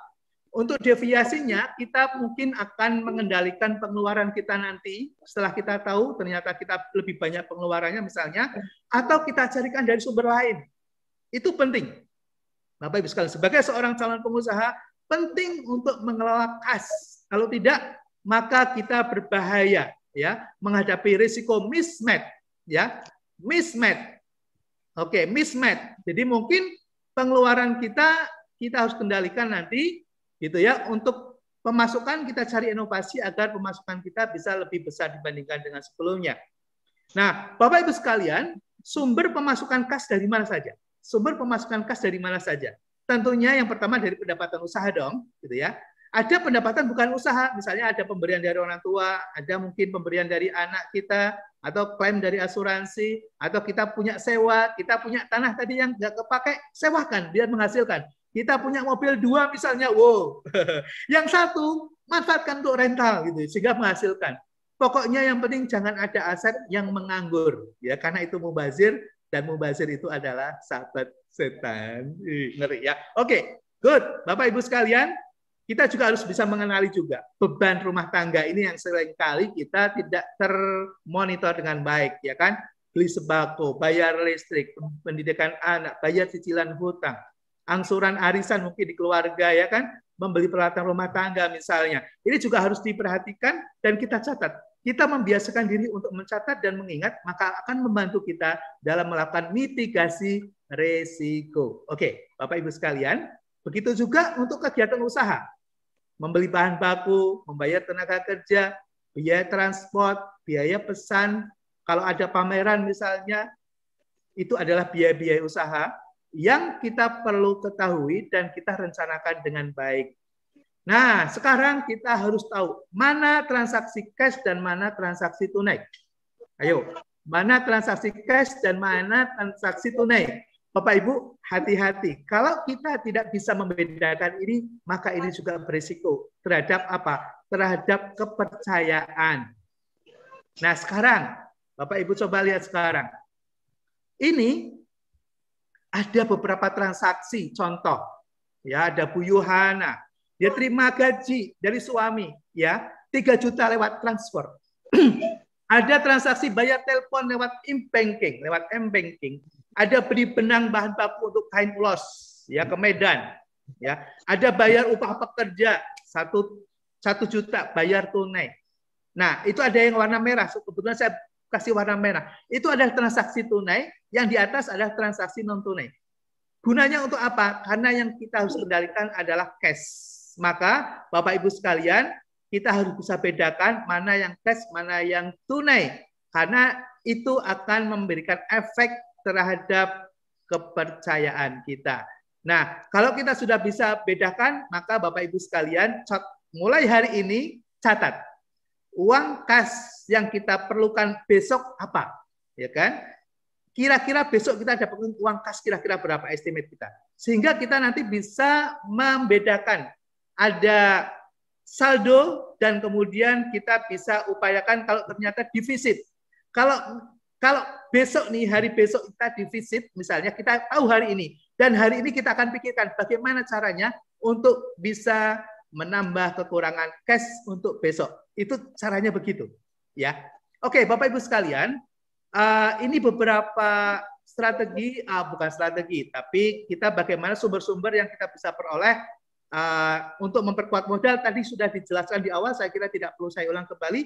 Untuk deviasinya, kita mungkin akan mengendalikan pengeluaran kita nanti, setelah kita tahu ternyata kita lebih banyak pengeluarannya misalnya, atau kita carikan dari sumber lain. Itu penting. Bapak Ibu sekalian, sebagai seorang calon pengusaha, penting untuk mengelola kas. Kalau tidak, maka kita berbahaya, ya, menghadapi risiko mismatch, ya, mismatch. Oke, mismatch. Jadi mungkin pengeluaran kita harus kendalikan nanti, gitu ya, untuk pemasukan kita cari inovasi agar pemasukan kita bisa lebih besar dibandingkan dengan sebelumnya. Nah, Bapak Ibu sekalian, sumber pemasukan kas dari mana saja? Sumber pemasukan kas dari mana saja? Tentunya yang pertama dari pendapatan usaha dong, gitu ya. Ada pendapatan bukan usaha, misalnya ada pemberian dari orang tua, ada mungkin pemberian dari anak kita, atau klaim dari asuransi, atau kita punya sewa, kita punya tanah tadi yang nggak kepake, sewakan biar menghasilkan. Kita punya mobil 2 misalnya, wow. Yang 1 manfaatkan untuk rental gitu, sehingga menghasilkan. Pokoknya yang penting jangan ada aset yang menganggur, ya, karena itu mubazir, dan mubazir itu adalah sahabat setan. Ngeri ya. Oke, good. Bapak Ibu sekalian, kita juga harus bisa mengenali juga beban rumah tangga ini yang seringkali kita tidak termonitor dengan baik, ya kan? Beli sembako, bayar listrik, pendidikan anak, bayar cicilan hutang, angsuran arisan mungkin di keluarga, ya kan, membeli peralatan rumah tangga misalnya. Ini juga harus diperhatikan dan kita catat. Kita membiasakan diri untuk mencatat dan mengingat, maka akan membantu kita dalam melakukan mitigasi risiko. Oke, Bapak Ibu sekalian, begitu juga untuk kegiatan usaha. Membeli bahan baku, membayar tenaga kerja, biaya transport, biaya pesan, kalau ada pameran misalnya, itu adalah biaya-biaya usaha yang kita perlu ketahui dan kita rencanakan dengan baik. Nah, sekarang kita harus tahu mana transaksi cash dan mana transaksi tunai. Ayo, mana transaksi cash dan mana transaksi tunai. Bapak Ibu, hati-hati. Kalau kita tidak bisa membedakan ini, maka ini juga berisiko terhadap apa? Terhadap kepercayaan. Nah, sekarang Bapak Ibu coba lihat sekarang. Ini ada beberapa transaksi, contoh, ya, ada Bu Yuhana, dia terima gaji dari suami, ya, 3 juta lewat transfer. Ada transaksi bayar telepon lewat m-banking, Ada beli benang bahan baku untuk kain ulos, ya ke Medan, ya. Ada bayar upah pekerja 1 juta bayar tunai. Nah, itu ada yang warna merah. Kebetulan saya kasih warna merah. Itu adalah transaksi tunai, yang di atas adalah transaksi non tunai. Gunanya untuk apa? Karena yang kita harus kendalikan adalah cash. Maka Bapak Ibu sekalian, kita harus bisa bedakan mana yang cash, mana yang tunai. Karena itu akan memberikan efek terhadap kepercayaan kita. Nah, kalau kita sudah bisa bedakan, maka Bapak Ibu sekalian, mulai hari ini catat uang kas yang kita perlukan besok apa, ya kan? Kira-kira besok kita dapat uang kas kira-kira berapa estimate kita, sehingga kita nanti bisa membedakan ada saldo dan kemudian kita bisa upayakan kalau ternyata defisit. Kalau besok nih, hari besok kita defisit, misalnya kita tahu hari ini, dan hari ini kita akan pikirkan bagaimana caranya untuk bisa menambah kekurangan cash untuk besok. Itu caranya begitu, ya. Oke, Bapak Ibu sekalian, ini beberapa strategi, bukan strategi, tapi kita bagaimana sumber-sumber yang kita bisa peroleh untuk memperkuat modal. Tadi sudah dijelaskan di awal, saya kira tidak perlu saya ulang kembali.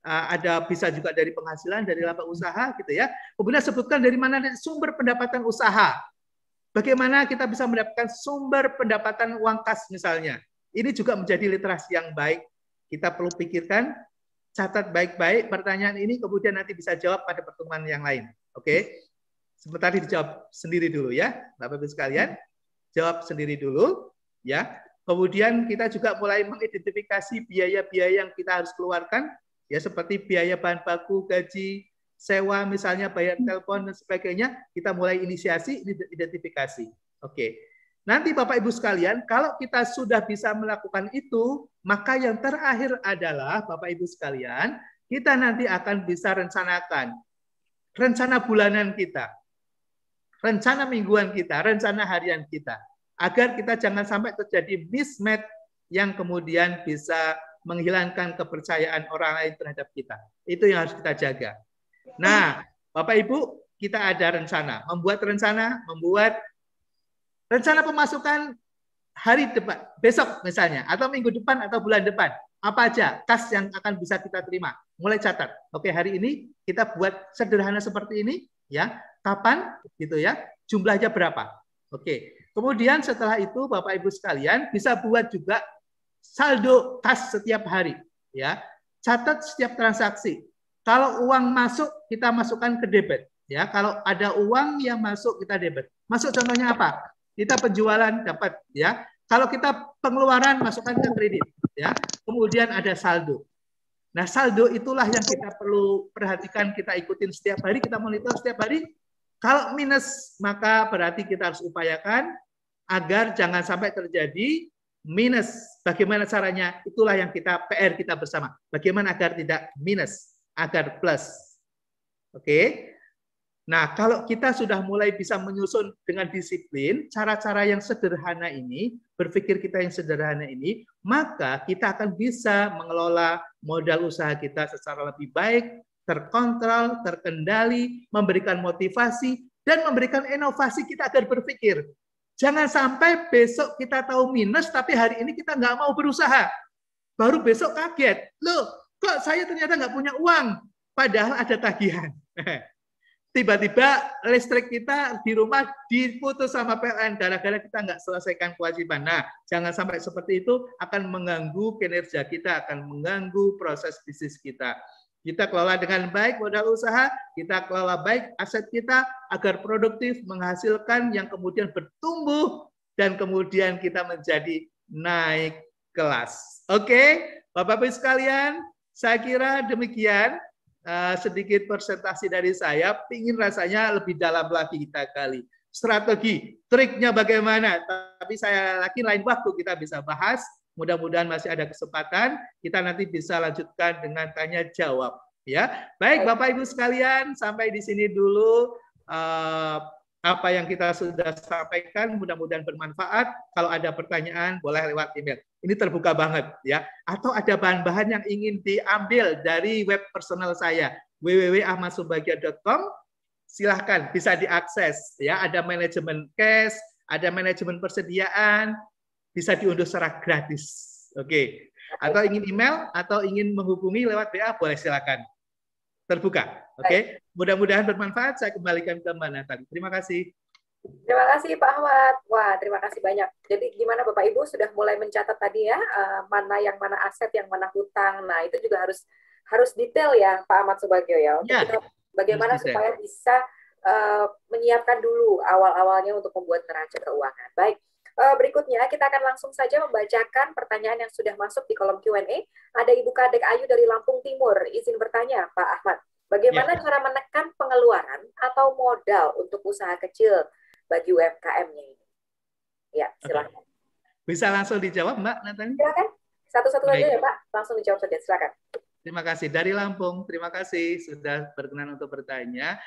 Ada bisa juga dari penghasilan, dari laba usaha, gitu ya. Kemudian sebutkan dari mana sumber pendapatan usaha. Bagaimana kita bisa mendapatkan sumber pendapatan uang kas misalnya. Ini juga menjadi literasi yang baik. Kita perlu pikirkan, catat baik-baik pertanyaan ini, kemudian nanti bisa jawab pada pertemuan yang lain. Oke? Sebentar dijawab sendiri dulu ya, Bapak Ibu sekalian. Jawab sendiri dulu, ya. Kemudian kita juga mulai mengidentifikasi biaya-biaya yang kita harus keluarkan, ya, seperti biaya bahan baku, gaji, sewa misalnya, bayar telepon dan sebagainya. Kita mulai inisiasi, identifikasi. Oke. Nanti Bapak Ibu sekalian, kalau kita sudah bisa melakukan itu, maka yang terakhir adalah Bapak Ibu sekalian, kita nanti akan bisa rencanakan rencana bulanan kita, rencana mingguan kita, rencana harian kita, agar kita jangan sampai terjadi mismatch yang kemudian bisa menghilangkan kepercayaan orang lain terhadap kita. Itu yang harus kita jaga. Nah, Bapak Ibu, kita ada rencana, membuat rencana pemasukan hari depan, besok misalnya, atau minggu depan atau bulan depan. Apa aja kas yang akan bisa kita terima? Mulai catat. Oke, hari ini kita buat sederhana seperti ini, ya. Kapan gitu ya? Jumlahnya berapa? Oke. Kemudian setelah itu Bapak Ibu sekalian bisa buat juga saldo kas setiap hari, ya. Catat setiap transaksi. Kalau uang masuk kita masukkan ke debit, ya. Kalau ada uang yang masuk kita debit. Masuk contohnya apa? Kita penjualan dapat, ya. Kalau kita pengeluaran masukkan ke kredit, ya. Kemudian ada saldo. Nah, saldo itulah yang kita perlu perhatikan, kita ikutin setiap hari, kita monitor setiap hari. Kalau minus, maka berarti kita harus upayakan agar jangan sampai terjadi minus. Bagaimana caranya? Itulah yang PR kita bersama. Bagaimana agar tidak minus, agar plus. Oke. Nah, kalau kita sudah mulai bisa menyusun dengan disiplin, cara-cara yang sederhana ini, berpikir kita yang sederhana ini, maka kita akan bisa mengelola modal usaha kita secara lebih baik, terkontrol, terkendali, memberikan motivasi, dan memberikan inovasi kita agar berpikir. Jangan sampai besok kita tahu minus, tapi hari ini kita nggak mau berusaha. Baru besok kaget, loh kok saya ternyata nggak punya uang, padahal ada tagihan. Tiba-tiba listrik kita di rumah diputus sama PLN gara-gara kita nggak selesaikan kewajiban. Nah, jangan sampai seperti itu, akan mengganggu kinerja kita, akan mengganggu proses bisnis kita. Kita kelola dengan baik modal usaha, kita kelola baik aset kita agar produktif, menghasilkan yang kemudian bertumbuh dan kemudian kita menjadi naik kelas. Oke, Bapak-Ibu sekalian, saya kira demikian. Sedikit presentasi dari saya, ingin rasanya lebih dalam lagi kita kali. Strategi, triknya bagaimana, tapi saya yakin lain waktu kita bisa bahas. Mudah-mudahan masih ada kesempatan, kita nanti bisa lanjutkan dengan tanya jawab. Ya, baik Bapak Ibu sekalian, sampai di sini dulu apa yang kita sudah sampaikan, mudah-mudahan bermanfaat. Kalau ada pertanyaan boleh lewat email. Ini terbuka banget ya. Atau ada bahan-bahan yang ingin diambil dari web personal saya www.ahmadsumbagia.com, silahkan bisa diakses ya. Ada manajemen cash, ada manajemen persediaan, bisa diunduh secara gratis. Oke. Atau ingin email atau ingin menghubungi lewat WA, boleh silakan. Terbuka. Oke. Mudah-mudahan bermanfaat. Saya kembalikan ke Mbak Natali. Terima kasih. Terima kasih Pak Ahmad. Wah, terima kasih banyak. Jadi gimana Bapak Ibu sudah mulai mencatat tadi ya, mana yang mana aset, yang mana hutang. Nah, itu juga harus detail ya Pak Ahmad Subagio ya. Untuk kita bagaimana supaya bisa menyiapkan dulu awal-awalnya untuk membuat neraca keuangan. Baik. Berikutnya kita akan langsung saja membacakan pertanyaan yang sudah masuk di kolom Q&A. Ada Ibu Kadek Ayu dari Lampung Timur. Izin bertanya, Pak Ahmad, bagaimana cara menekan pengeluaran atau modal untuk usaha kecil bagi UMKM-nya ini? Ya, silakan. Bisa langsung dijawab, Mbak Natali? Silakan. Satu-satu saja ya, Pak. Langsung dijawab saja. Silakan. Terima kasih. Dari Lampung, terima kasih sudah berkenan untuk bertanya.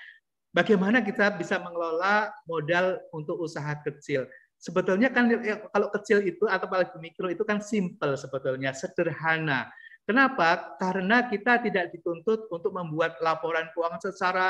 Bagaimana kita bisa mengelola modal untuk usaha kecil? Sebetulnya kan kalau kecil itu atau apalagi mikro itu kan simple sebetulnya, sederhana. Kenapa? Karena kita tidak dituntut untuk membuat laporan keuangan secara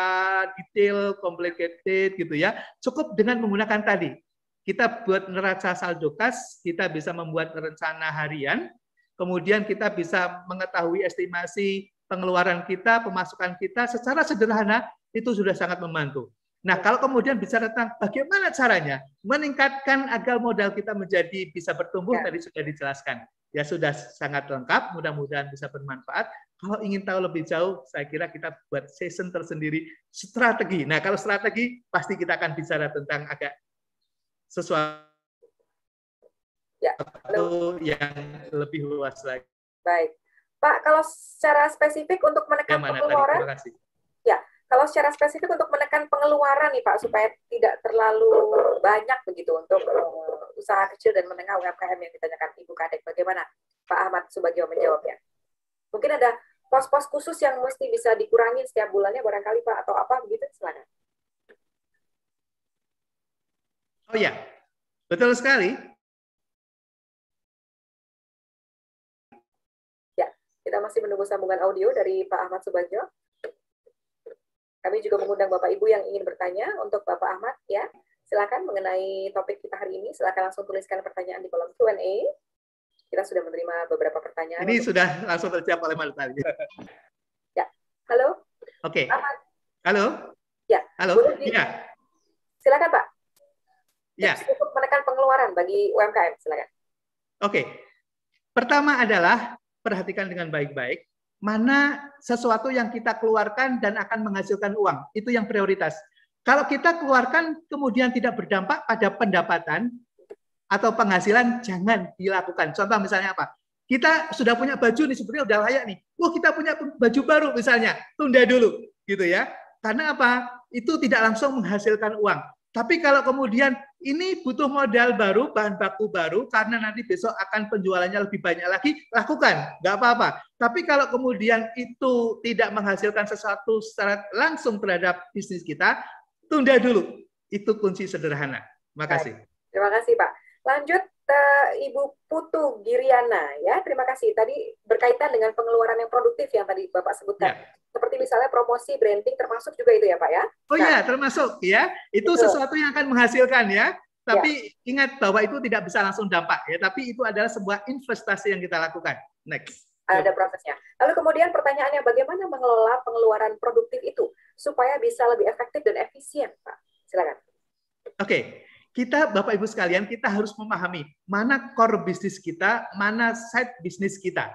detail, complicated gitu ya. Cukup dengan menggunakan tadi. Kita buat neraca saldo kas, kita bisa membuat rencana harian, kemudian kita bisa mengetahui estimasi pengeluaran kita, pemasukan kita secara sederhana, itu sudah sangat membantu. Nah, kalau kemudian bicara tentang bagaimana caranya meningkatkan agar modal kita menjadi bisa bertumbuh, tadi sudah dijelaskan. Ya sudah sangat lengkap, mudah-mudahan bisa bermanfaat. Kalau ingin tahu lebih jauh, saya kira kita buat session tersendiri strategi. Nah, kalau strategi pasti kita akan bicara tentang agak sesuatu yang lebih luas lagi. Baik. Pak, kalau secara spesifik untuk menekan pengeluaran, terima kasih. Ya, kalau secara spesifik untuk menekan pengeluaran nih Pak, supaya tidak terlalu banyak begitu untuk usaha kecil dan menengah UMKM yang ditanyakan Ibu Kadek, bagaimana Pak Ahmad Subagio menjawabnya? Mungkin ada pos-pos khusus yang mesti bisa dikurangi setiap bulannya barangkali Pak, atau apa begitu, silakan. Oh ya, betul sekali. Ya, kita masih menunggu sambungan audio dari Pak Ahmad Subagio. Kami juga mengundang Bapak Ibu yang ingin bertanya untuk Bapak Ahmad, ya. Silakan mengenai topik kita hari ini, silakan langsung tuliskan pertanyaan di kolom Q&A. Kita sudah menerima beberapa pertanyaan. Ini sudah langsung terjawab oleh Mbak Natali. Ya, halo. Oke. Halo. Ya. Halo. Ya. Silakan Pak. Ya. Untuk menekan pengeluaran bagi UMKM, silakan. Oke. Pertama adalah perhatikan dengan baik-baik mana sesuatu yang kita keluarkan dan akan menghasilkan uang. Itu yang prioritas. Kalau kita keluarkan kemudian tidak berdampak pada pendapatan atau penghasilan, jangan dilakukan. Contoh misalnya apa? Kita sudah punya baju nih, sebenarnya udah layak nih. Kita punya baju baru misalnya, tunda dulu gitu ya. Karena apa? Itu tidak langsung menghasilkan uang. Tapi kalau kemudian ini butuh modal baru, bahan baku baru, karena nanti besok akan penjualannya lebih banyak lagi, lakukan, nggak apa-apa. Tapi kalau kemudian itu tidak menghasilkan sesuatu secara langsung terhadap bisnis kita, tunda dulu. Itu kunci sederhana. Terima kasih. Terima kasih, Pak. Lanjut, Ibu Putu Giriana, ya. Terima kasih. Tadi berkaitan dengan pengeluaran yang produktif yang tadi Bapak sebutkan. Ya. Seperti misalnya promosi, branding, termasuk juga itu ya, Pak, ya? Oh iya, termasuk ya. Itu sesuatu yang akan menghasilkan ya. Tapi ingat bahwa itu tidak bisa langsung dampak ya. Tapi itu adalah sebuah investasi yang kita lakukan. Next. Ada prosesnya. Lalu kemudian pertanyaannya, bagaimana mengelola pengeluaran produktif itu supaya bisa lebih efektif dan efisien, Pak? Silakan. Oke. Kita, Bapak Ibu sekalian, kita harus memahami mana core bisnis kita, mana side bisnis kita.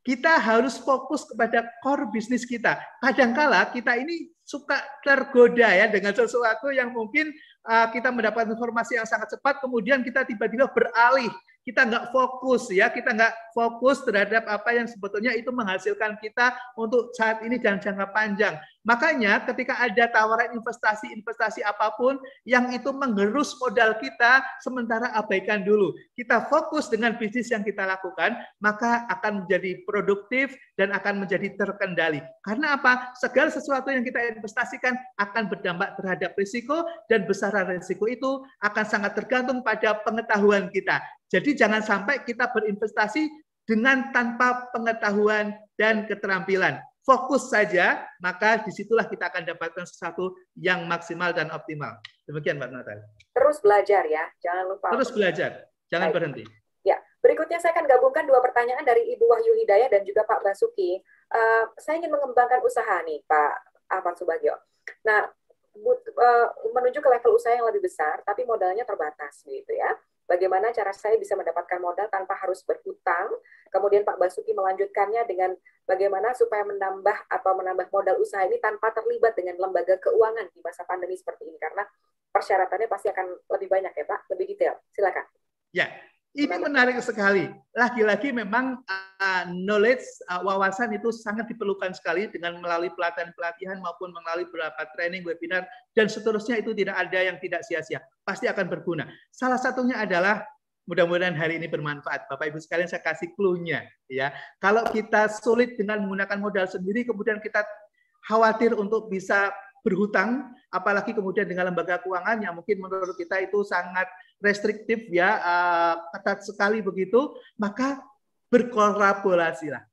Kita harus fokus kepada core bisnis kita. Kadangkala kita ini suka tergoda ya dengan sesuatu yang mungkin kita mendapat informasi yang sangat cepat, kemudian kita tiba-tiba beralih. Kita nggak fokus ya, kita nggak fokus terhadap apa yang sebetulnya itu menghasilkan kita untuk saat ini dan jangka panjang. Makanya ketika ada tawaran investasi apapun yang itu menggerus modal kita, sementara abaikan dulu. Kita fokus dengan bisnis yang kita lakukan, maka akan menjadi produktif dan akan menjadi terkendali. Karena apa? Segala sesuatu yang kita investasikan akan berdampak terhadap risiko, dan besaran risiko itu akan sangat tergantung pada pengetahuan kita. Jadi jangan sampai kita berinvestasi dengan tanpa pengetahuan dan keterampilan. Fokus saja, maka disitulah kita akan dapatkan sesuatu yang maksimal dan optimal. Demikian Mbak Natal. Terus belajar ya, jangan lupa. Terus belajar, jangan berhenti. Ya, berikutnya saya akan gabungkan dua pertanyaan dari Ibu Wahyu Hidayah dan juga Pak Basuki. Saya ingin mengembangkan usaha nih, Pak Ahmad Subagio. Nah, menuju ke level usaha yang lebih besar, tapi modalnya terbatas, gitu ya. Bagaimana cara saya bisa mendapatkan modal tanpa harus berhutang? Kemudian Pak Basuki melanjutkannya dengan bagaimana supaya menambah modal usaha ini tanpa terlibat dengan lembaga keuangan di masa pandemi seperti ini, karena persyaratannya pasti akan lebih banyak ya Pak, lebih detail. Silakan. Ya, ini menarik sekali. Lagi-lagi memang knowledge, wawasan itu sangat diperlukan sekali dengan melalui pelatihan-pelatihan maupun melalui beberapa training, webinar, dan seterusnya itu tidak ada yang tidak sia-sia. Pasti akan berguna. Salah satunya adalah, mudah-mudahan hari ini bermanfaat. Bapak Ibu sekalian, saya kasih clue-nya. Ya. Kalau kita sulit dengan menggunakan modal sendiri, kemudian kita khawatir untuk bisa berhutang, apalagi kemudian dengan lembaga keuangan yang mungkin menurut kita itu sangat restriktif ya, ketat sekali begitu, maka berkolaborasilah,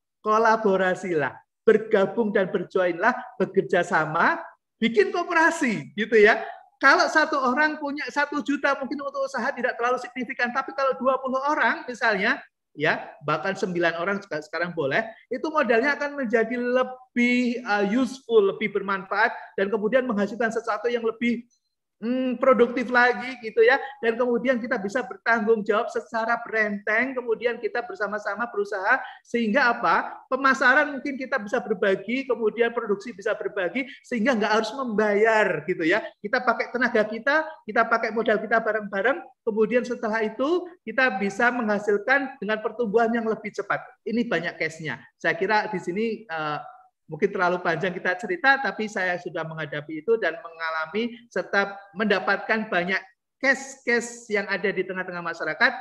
bergabung dan berjoinlah, bekerja sama, bikin koperasi gitu ya. Kalau satu orang punya 1 juta mungkin untuk usaha tidak terlalu signifikan, tapi kalau 20 orang misalnya, ya bahkan 9 orang sekarang boleh, itu modalnya akan menjadi lebih useful, lebih bermanfaat, dan kemudian menghasilkan sesuatu yang lebih produktif lagi gitu ya, dan kemudian kita bisa bertanggung jawab secara berenteng, kemudian kita bersama-sama berusaha sehingga apa, pemasaran mungkin kita bisa berbagi, kemudian produksi bisa berbagi, sehingga nggak harus membayar gitu ya, kita pakai tenaga kita pakai modal kita bareng-bareng, kemudian setelah itu kita bisa menghasilkan dengan pertumbuhan yang lebih cepat. Ini banyak case-nya. Saya kira di sini mungkin terlalu panjang kita cerita, tapi saya sudah menghadapi itu dan mengalami serta mendapatkan banyak case-case yang ada di tengah-tengah masyarakat.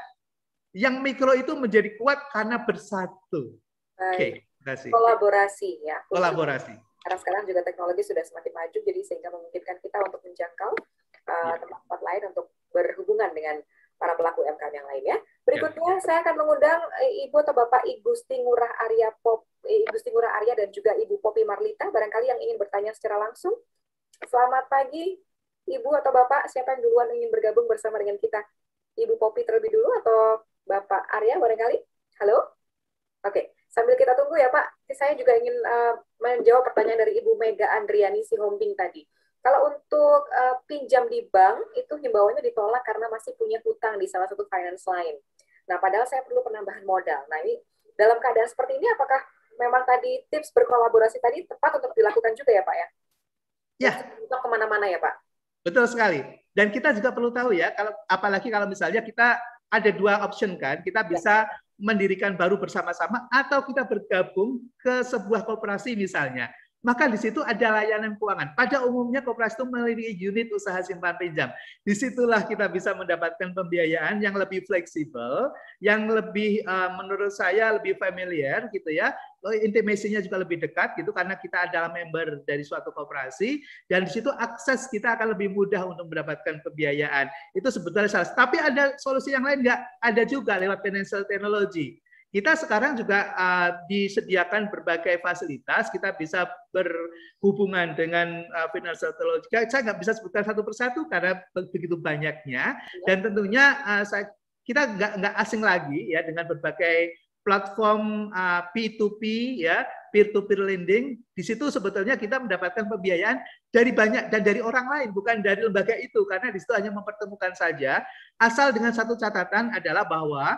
Yang mikro itu menjadi kuat karena bersatu. Oke, terima kasih. Kolaborasi ya. Kolaborasi. Karena sekarang juga teknologi sudah semakin maju, jadi sehingga memungkinkan kita untuk menjangkau tempat-tempat lain untuk berhubungan dengan para pelaku UMKM yang lain ya. Berikutnya saya akan mengundang Ibu atau Bapak Ibu Gusti Ngurah Arya dan juga Ibu Poppy Marlita, barangkali yang ingin bertanya secara langsung. Selamat pagi, Ibu atau Bapak, siapa yang duluan ingin bergabung bersama dengan kita? Ibu Poppy terlebih dulu atau Bapak Arya barangkali? Halo? Oke, sambil kita tunggu ya Pak, saya juga ingin menjawab pertanyaan dari Ibu Mega Andriani Sihombing tadi. Kalau untuk pinjam di bank, itu himbauannya ditolak karena masih punya hutang di salah satu finance line. Nah, padahal saya perlu penambahan modal. Nah, ini dalam keadaan seperti ini, apakah memang tadi tips berkolaborasi tadi tepat untuk dilakukan juga ya Pak ya? Ya. Untuk kemana-mana ya Pak? Betul sekali. Dan kita juga perlu tahu ya, apalagi kalau misalnya kita ada 2 option kan, kita bisa mendirikan baru bersama-sama atau kita bergabung ke sebuah koperasi misalnya. Maka di situ ada layanan keuangan. Pada umumnya koperasi itu memiliki unit usaha simpan pinjam. Disitulah kita bisa mendapatkan pembiayaan yang lebih fleksibel, yang lebih menurut saya lebih familiar gitu ya. Intimasinya juga lebih dekat gitu karena kita adalah member dari suatu koperasi, dan di situ akses kita akan lebih mudah untuk mendapatkan pembiayaan. Itu sebetulnya salah. Tapi ada solusi yang lain nggak? Ada juga lewat financial technology. Kita sekarang juga disediakan berbagai fasilitas, kita bisa berhubungan dengan financial technology. Saya nggak bisa sebutkan satu persatu karena begitu banyaknya, dan tentunya kita nggak asing lagi ya dengan berbagai platform P2P ya, peer-to-peer lending. Di situ sebetulnya kita mendapatkan pembiayaan dari banyak dan dari orang lain, bukan dari lembaga itu, karena di situ hanya mempertemukan saja. Asal dengan satu catatan adalah bahwa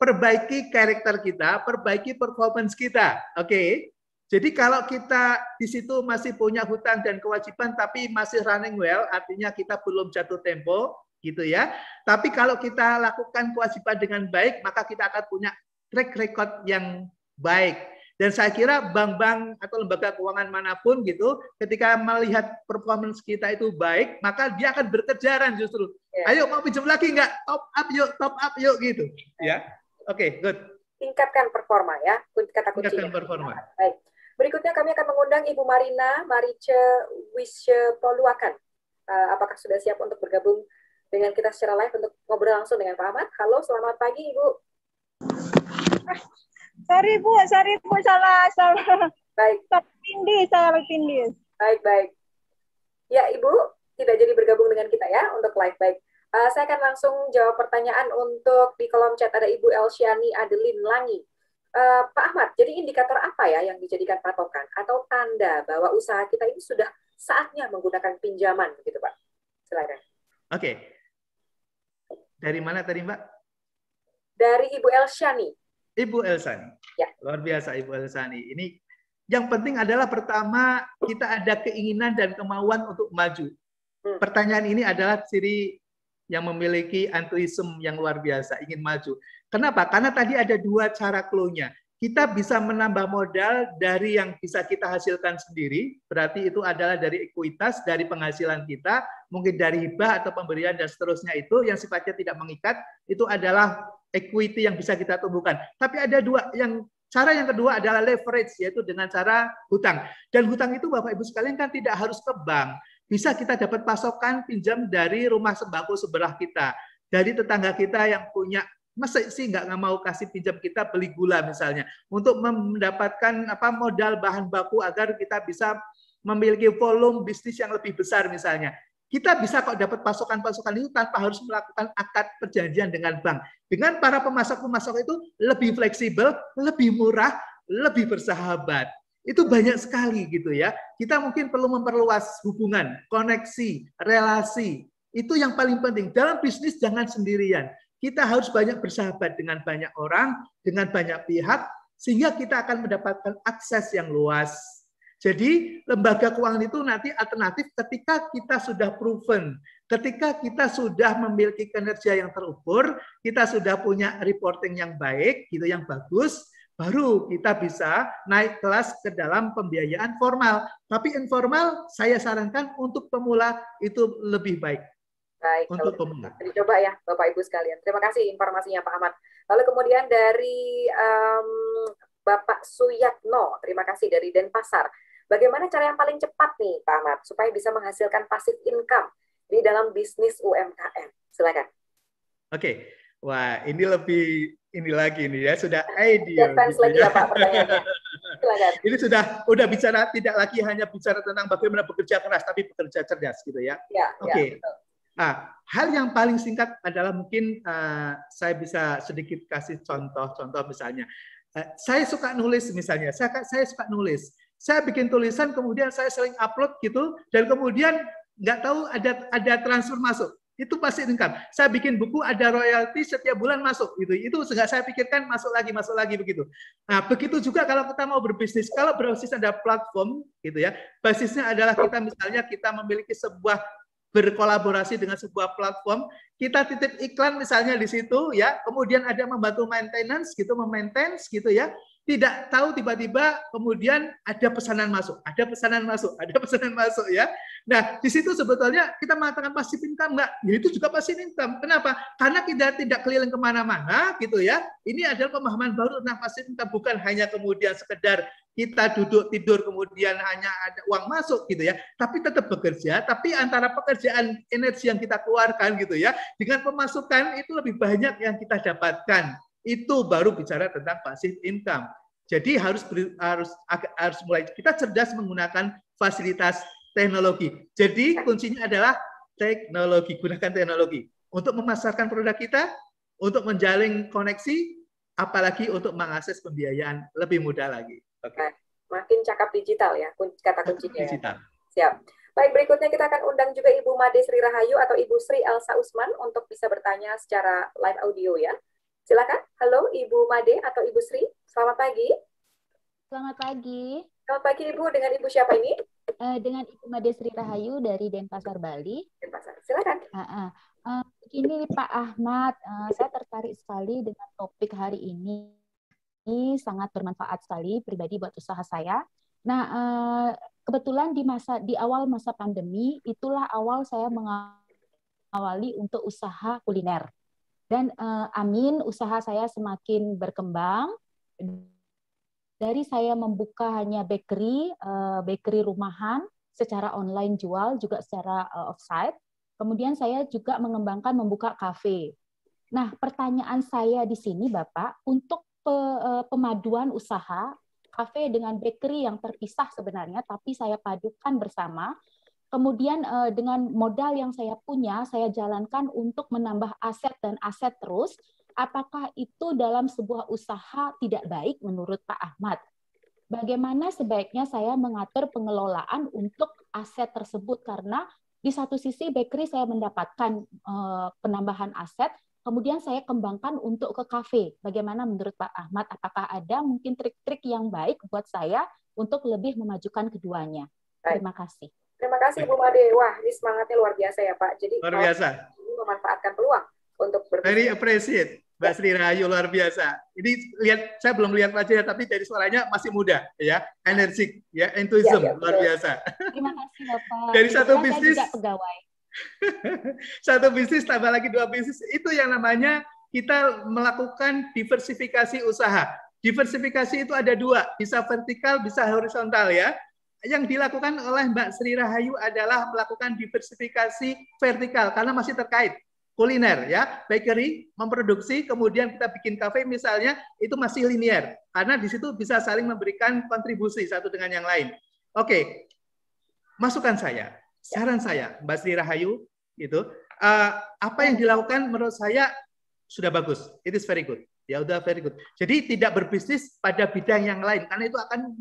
perbaiki karakter kita, perbaiki performance kita. Oke. Jadi kalau kita di situ masih punya hutang dan kewajiban tapi masih running well, artinya kita belum jatuh tempo gitu ya. Tapi kalau kita lakukan kewajiban dengan baik, maka kita akan punya track record yang baik. Dan saya kira bank-bank atau lembaga keuangan manapun gitu, ketika melihat performance kita itu baik, maka dia akan berkejaran justru. Ayo mau pinjam lagi nggak? Top up yuk gitu. Ya. Oke, good. Tingkatkan performa ya, kata kuncinya. Tingkatkan performa. Baik. Berikutnya kami akan mengundang Ibu Marina Marice Wisye Poluakan. Apakah sudah siap untuk bergabung dengan kita secara live untuk ngobrol langsung dengan Pak Ahmad? Halo, selamat pagi Ibu. Sorry Bu, salah. Baik. Salah tindis. Baik. Ya Ibu, tidak jadi bergabung dengan kita ya untuk live. Baik. Saya akan langsung jawab pertanyaan untuk di kolom chat. Ada Ibu Elsyani Adeline Langi. Pak Ahmad, jadi indikator apa ya yang dijadikan patokan atau tanda bahwa usaha kita ini sudah saatnya menggunakan pinjaman, begitu Pak? Silakan. Oke. Dari mana tadi Mbak? Dari Ibu Elsyani. Ibu Elsyani. Ya. Luar biasa Ibu Elsyani. Ini yang penting adalah pertama kita ada keinginan dan kemauan untuk maju. Pertanyaan ini adalah ciri yang memiliki antusiasme yang luar biasa, ingin maju. Kenapa? Karena tadi ada dua cara clue-nya. Kita bisa menambah modal dari yang bisa kita hasilkan sendiri, berarti itu adalah dari ekuitas, dari penghasilan kita, mungkin dari hibah atau pemberian dan seterusnya itu yang sifatnya tidak mengikat, itu adalah equity yang bisa kita tumbuhkan. Tapi ada dua, cara yang kedua adalah leverage, yaitu dengan cara hutang. Dan hutang itu Bapak Ibu sekalian kan tidak harus ke bank. Bisa kita dapat pasokan pinjam dari rumah sembako sebelah kita, dari tetangga kita yang punya, masa sih nggak mau kasih pinjam kita beli gula misalnya, untuk mendapatkan modal bahan baku agar kita bisa memiliki volume bisnis yang lebih besar misalnya. Kita bisa kok dapat pasokan-pasokan itu tanpa harus melakukan akad perjanjian dengan bank. Dengan para pemasok-pemasok itu lebih fleksibel, lebih murah, lebih bersahabat. Itu banyak sekali gitu ya. Kita mungkin perlu memperluas hubungan, koneksi, relasi. Itu yang paling penting. Dalam bisnis jangan sendirian. Kita harus banyak bersahabat dengan banyak orang, dengan banyak pihak, sehingga kita akan mendapatkan akses yang luas. Jadi lembaga keuangan itu nanti alternatif ketika kita sudah proven, ketika kita sudah memiliki kinerja yang terukur, kita sudah punya reporting yang baik, gitu, yang bagus, baru kita bisa naik kelas ke dalam pembiayaan formal. Tapi informal saya sarankan untuk pemula itu lebih baik. Baik, untuk pemula. Dicoba ya Bapak Ibu sekalian. Terima kasih informasinya Pak Ahmad. Lalu kemudian dari Bapak Suyatno, terima kasih dari Denpasar. Bagaimana cara yang paling cepat nih Pak Ahmad supaya bisa menghasilkan passive income di dalam bisnis UMKM? Silakan. Oke. Wah, ini lagi nih ya, sudah ideal. Gitu lagi ya Pak pertanyaannya. Silakan. Ini sudah bicara, tidak lagi hanya bicara tentang bagaimana bekerja keras, tapi bekerja cerdas gitu ya. Oke. Hal yang paling singkat adalah mungkin saya bisa sedikit kasih contoh misalnya. Saya suka nulis misalnya, saya suka nulis. Saya bikin tulisan, kemudian saya sering upload gitu, dan kemudian nggak tahu ada transfer masuk. Itu pasti income. Saya bikin buku, ada royalti setiap bulan masuk gitu. Itu nggak saya pikirkan masuk lagi begitu. Nah, begitu juga kalau kita mau berbisnis. Kalau berbisnis ada platform gitu ya. Basisnya adalah kita memiliki sebuah berkolaborasi dengan sebuah platform, kita titip iklan misalnya di situ ya. Kemudian ada membantu maintenance gitu ya. Tidak tahu tiba-tiba kemudian ada pesanan masuk ya. Nah, di situ sebetulnya kita mengatakan passive income enggak? Ya, itu juga passive income. Kenapa? Karena kita tidak keliling kemana-mana gitu ya. Ini adalah pemahaman baru tentang passive income, bukan hanya kemudian sekedar kita duduk tidur kemudian hanya ada uang masuk gitu ya. Tapi tetap bekerja, tapi antara pekerjaan energi yang kita keluarkan gitu ya, dengan pemasukan itu lebih banyak yang kita dapatkan. Itu baru bicara tentang passive income. Jadi harus mulai kita cerdas menggunakan fasilitas teknologi. Jadi kuncinya adalah teknologi, gunakan teknologi untuk memasarkan produk kita, untuk menjalin koneksi, apalagi untuk mengakses pembiayaan lebih mudah lagi. Okay. Makin cakap digital ya, kata kuncinya. Digital. Siap. Baik, berikutnya kita akan undang juga Ibu Made Sri Rahayu atau Ibu Sri Elsa Usman untuk bisa bertanya secara live audio ya. Silakan. Halo Ibu Made atau Ibu Sri. Selamat pagi. Selamat pagi. Selamat pagi Ibu. Dengan Ibu siapa ini? Dengan Ibu Made Sri Rahayu dari Denpasar, Bali. Denpasar. Silakan. Ini Pak Ahmad, saya tertarik sekali dengan topik hari ini. Ini sangat bermanfaat sekali pribadi buat usaha saya. Nah, kebetulan di awal masa pandemi itulah awal saya mengawali untuk usaha kuliner. Dan amin, usaha saya semakin berkembang. Dari saya membuka hanya bakery rumahan secara online jual, juga secara offsite. Kemudian saya juga mengembangkan membuka kafe. Nah, pertanyaan saya di sini, Bapak, untuk pemaduan usaha kafe dengan bakery yang terpisah sebenarnya, tapi saya padukan bersama. kemudian dengan modal yang saya punya, saya jalankan untuk menambah aset dan aset terus. Apakah itu dalam sebuah usaha tidak baik menurut Pak Ahmad? Bagaimana sebaiknya saya mengatur pengelolaan untuk aset tersebut? Karena di satu sisi bakery saya mendapatkan penambahan aset, kemudian saya kembangkan untuk ke kafe. Bagaimana menurut Pak Ahmad? Apakah ada mungkin trik-trik yang baik buat saya untuk lebih memajukan keduanya? Terima kasih. Terima kasih Bu Made. Wah, ini semangatnya luar biasa ya Pak. Jadi luar biasa. Ini memanfaatkan peluang untuk berbisnis. Very appreciate. Mbak Sri Rahayu luar biasa. Ini lihat, saya belum lihat wajahnya, tapi dari suaranya masih muda, ya, energik, ya, entusiasme, luar biasa. Terima kasih Bapak. Dari satu bisnis, juga pegawai. satu bisnis tambah lagi 2 bisnis, itu yang namanya kita melakukan diversifikasi usaha. Diversifikasi itu ada 2, bisa vertikal, bisa horizontal, ya. Yang dilakukan oleh Mbak Sri Rahayu adalah melakukan diversifikasi vertikal karena masih terkait kuliner, ya, bakery memproduksi, kemudian kita bikin kafe misalnya, itu masih linear karena di situ bisa saling memberikan kontribusi satu dengan yang lain. Oke, masukan saya, saran saya, Mbak Sri Rahayu, itu apa yang dilakukan menurut saya sudah bagus, it is very good, ya, udah very good. Jadi tidak berbisnis pada bidang yang lain karena itu akan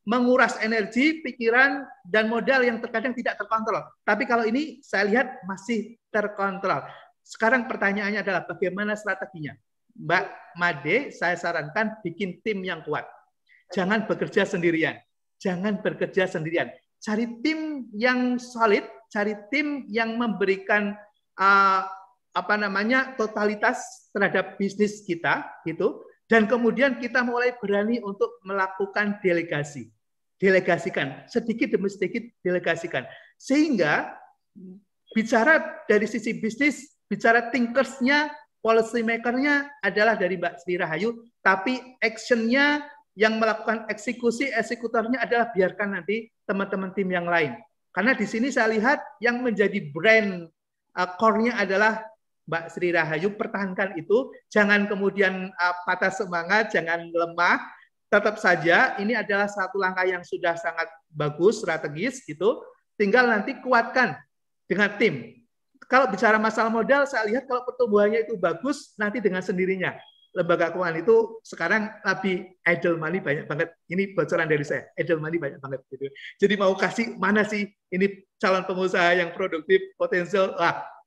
menguras energi, pikiran, dan modal yang terkadang tidak terkontrol. Tapi kalau ini saya lihat masih terkontrol. Sekarang pertanyaannya adalah bagaimana strateginya? Mbak Made, saya sarankan bikin tim yang kuat. Jangan bekerja sendirian. Jangan bekerja sendirian. Cari tim yang solid, cari tim yang memberikan totalitas terhadap bisnis kita, gitu. Dan kemudian kita mulai berani untuk melakukan delegasi. Delegasikan, sedikit demi sedikit delegasikan. Sehingga bicara dari sisi bisnis, bicara thinkers-nya, policy maker-nya adalah dari Mbak Sri Rahayu, tapi action-nya yang melakukan eksekusi, eksekutornya adalah biarkan nanti teman-teman tim yang lain. Karena di sini saya lihat yang menjadi brand core-nya adalah Mbak Sri Rahayu, pertahankan itu, jangan kemudian patah semangat, jangan lemah, tetap saja ini adalah satu langkah yang sudah sangat bagus, strategis, gitu. Tinggal nanti kuatkan dengan tim. Kalau bicara masalah modal, saya lihat kalau pertumbuhannya itu bagus, nanti dengan sendirinya. Lembaga keuangan itu sekarang lebih idle money banyak banget. Ini bocoran dari saya, idle money banyak banget. Gitu. Jadi mau kasih mana sih ini calon pengusaha yang produktif, potensial,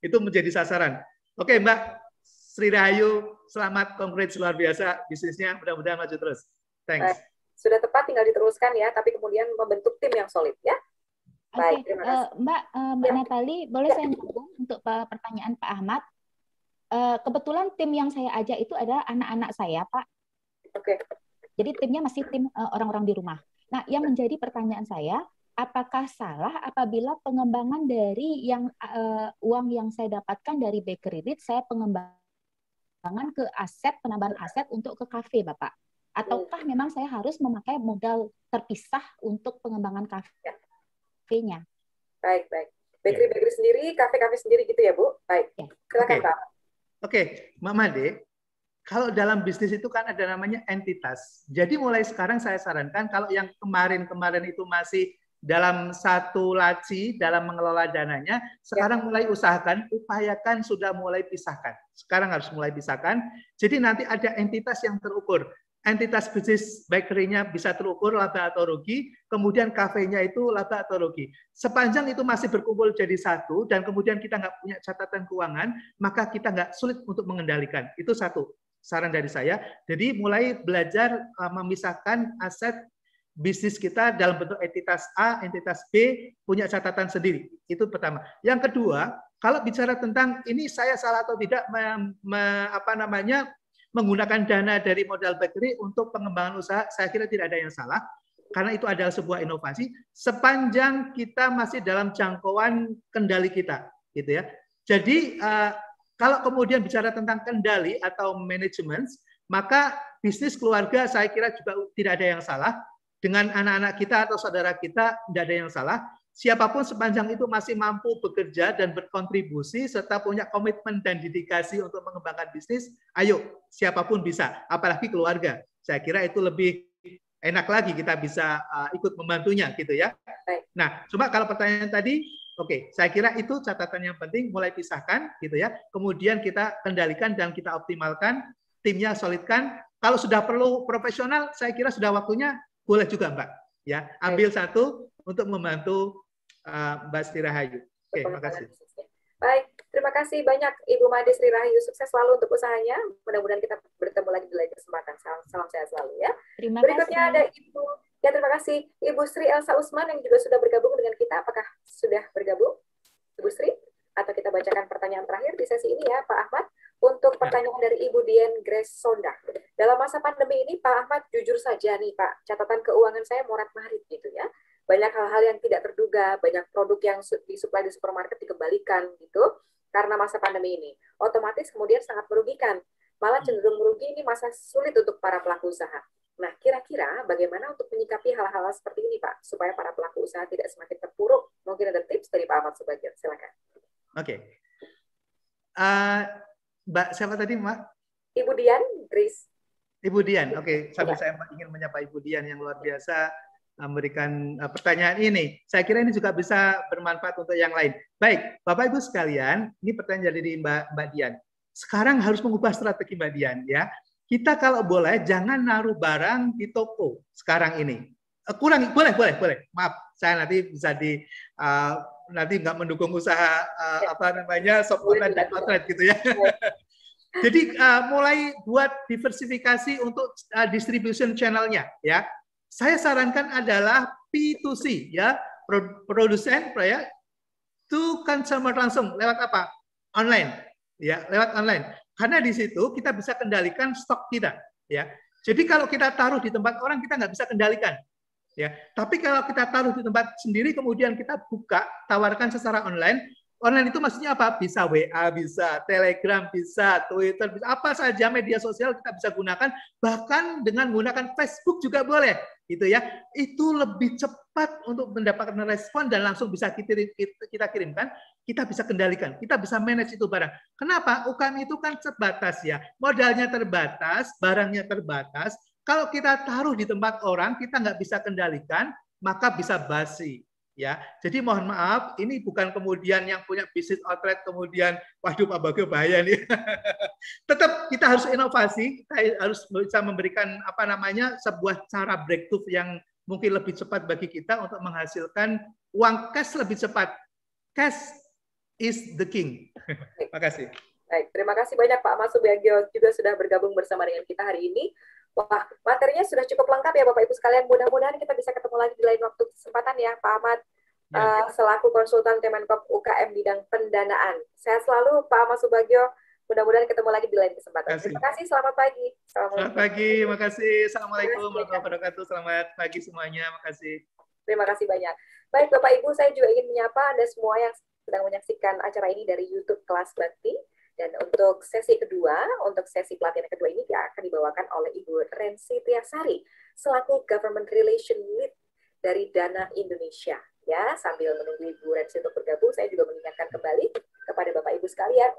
itu menjadi sasaran. Oke, Mbak Sri Rahayu, selamat, congrats, luar biasa bisnisnya, mudah-mudahan maju terus. Thanks. Sudah tepat, tinggal diteruskan ya, tapi kemudian membentuk tim yang solid ya. Baik, terima kasih. Mbak Natali, boleh saya ngomong untuk pertanyaan Pak Ahmad? Kebetulan tim yang saya ajak itu adalah anak-anak saya, Pak. Oke. Jadi timnya masih tim orang-orang di rumah. Nah, yang menjadi pertanyaan saya, apakah salah apabila pengembangan dari uang yang saya dapatkan dari bakery read, saya pengembangan ke aset, penambahan aset untuk ke kafe, Bapak? Ataukah memang saya harus memakai modal terpisah untuk pengembangan kafenya? Baik. Bakery sendiri, kafe sendiri gitu ya, Bu? Baik. Silakan, Pak. Oke, Mbak Made, kalau dalam bisnis itu kan ada namanya entitas. Jadi mulai sekarang saya sarankan kalau yang kemarin itu masih dalam satu laci dalam mengelola dananya, sekarang mulai upayakan sudah mulai pisahkan. Sekarang harus mulai pisahkan. Jadi nanti ada entitas yang terukur. Entitas bisnis bakery-nya bisa terukur laba atau rugi, kemudian kafenya itu laba atau rugi. Sepanjang itu masih berkumpul jadi satu, dan kemudian kita nggak punya catatan keuangan, maka kita nggak sulit untuk mengendalikan. Itu satu saran dari saya. Jadi mulai belajar memisahkan aset bisnis kita dalam bentuk entitas A, entitas B, punya catatan sendiri. Itu pertama. Yang kedua, kalau bicara tentang ini saya salah atau tidak menggunakan dana dari modal bakery untuk pengembangan usaha, saya kira tidak ada yang salah, karena itu adalah sebuah inovasi, sepanjang kita masih dalam jangkauan kendali kita, gitu ya. Jadi kalau kemudian bicara tentang kendali atau manajemen, maka bisnis keluarga saya kira juga tidak ada yang salah, dengan anak-anak kita atau saudara kita tidak ada yang salah. Siapapun sepanjang itu masih mampu bekerja dan berkontribusi serta punya komitmen dan dedikasi untuk mengembangkan bisnis, ayo siapapun bisa, apalagi keluarga. Saya kira itu lebih enak lagi kita bisa ikut membantunya gitu ya. Nah, coba kalau pertanyaan tadi, oke, saya kira itu catatan yang penting, mulai pisahkan gitu ya. Kemudian kita kendalikan dan kita optimalkan, timnya solidkan. Kalau sudah perlu profesional, saya kira sudah waktunya boleh juga Mbak. Ya, ambil satu untuk membantu Mbak Sri Rahayu. Oke, makasih. Baik, terima kasih banyak Ibu Made Sri Rahayu. Sukses selalu untuk usahanya. Mudah-mudahan kita bertemu lagi di lain kesempatan. Salam sehat selalu ya. Berikutnya ada Ibu, ya terima kasih Ibu Sri Elsa Usman yang juga sudah bergabung dengan kita. Apakah sudah bergabung, Ibu Sri? Atau kita bacakan pertanyaan terakhir di sesi ini ya, Pak Ahmad. Untuk pertanyaan dari Ibu Dian Grace Sonda. Dalam masa pandemi ini, Pak Ahmad, jujur saja nih Pak, catatan keuangan saya morat-marit gitu ya. Banyak hal-hal yang tidak terduga, banyak produk yang disuplai di supermarket dikembalikan gitu karena masa pandemi ini. Otomatis kemudian sangat merugikan. Malah cenderung merugi, ini masa sulit untuk para pelaku usaha. Nah, kira-kira bagaimana untuk menyikapi hal-hal seperti ini, Pak, supaya para pelaku usaha tidak semakin terpuruk? Mungkin ada tips dari Pak Ahmad Subagio. Silakan. Oke. Mbak, siapa tadi, Mbak? Ibu Dian, Grace. Ibu Dian, oke. Sambil saya ingin menyapa Ibu Dian yang luar biasa memberikan pertanyaan ini. Saya kira ini juga bisa bermanfaat untuk yang lain. Baik, Bapak Ibu sekalian, ini pertanyaan dari Mbak Dian. Sekarang harus mengubah strategi Mbak Dian ya. Kita kalau boleh jangan naruh barang di toko sekarang ini. Kurangi, boleh. Maaf, saya nanti bisa nanti nggak mendukung usaha shop online dan outlet gitu ya. Jadi mulai buat diversifikasi untuk distribution channelnya ya. Saya sarankan adalah P2C ya, produsen ya, to consumer langsung lewat apa? Online ya, lewat online. Karena di situ kita bisa kendalikan stok kita ya. Jadi kalau kita taruh di tempat orang kita nggak bisa kendalikan. Ya, tapi kalau kita taruh di tempat sendiri, kemudian kita buka, tawarkan secara online. Online itu maksudnya apa? Bisa WA, bisa Telegram, bisa Twitter, bisa apa saja media sosial kita bisa gunakan. Bahkan dengan menggunakan Facebook juga boleh, gitu ya. Itu lebih cepat untuk mendapatkan respon dan langsung bisa kita kirimkan. Kita bisa kendalikan, kita bisa manage itu barang. Kenapa? UKM itu kan terbatas ya, modalnya terbatas, barangnya terbatas. Kalau kita taruh di tempat orang, kita nggak bisa kendalikan, maka bisa basi. Ya, jadi mohon maaf, ini bukan kemudian yang punya bisnis outlet kemudian, waduh Pak Bagio bahaya nih. Tetap kita harus inovasi, kita harus bisa memberikan sebuah cara breakthrough yang mungkin lebih cepat bagi kita untuk menghasilkan uang cash lebih cepat. Cash is the king. Terima kasih. Baik, terima kasih banyak Pak Mas Subagio juga sudah bergabung bersama dengan kita hari ini. Wah, materinya sudah cukup lengkap ya Bapak Ibu sekalian. Mudah-mudahan kita bisa ketemu lagi di lain waktu kesempatan ya Pak Ahmad, selaku konsultan Kemenkop UKM bidang pendanaan. Sehat selalu Pak Ahmad Subagio. Mudah-mudahan ketemu lagi di lain kesempatan. Terima kasih, selamat pagi. Selamat pagi, makasih. Assalamualaikum warahmatullahi wabarakatuh. Selamat pagi semuanya, makasih. Terima kasih banyak. Baik Bapak Ibu, saya juga ingin menyapa Anda semua yang sedang menyaksikan acara ini dari YouTube Kelas Bakti. Dan untuk sesi kedua, untuk sesi pelatihan kedua ini akan dibawakan oleh Ibu Rensi Tiasari selaku Government Relation Lead dari Dana Indonesia. Ya, sambil menunggu Ibu Rensi untuk bergabung, saya juga mengingatkan kembali kepada Bapak Ibu sekalian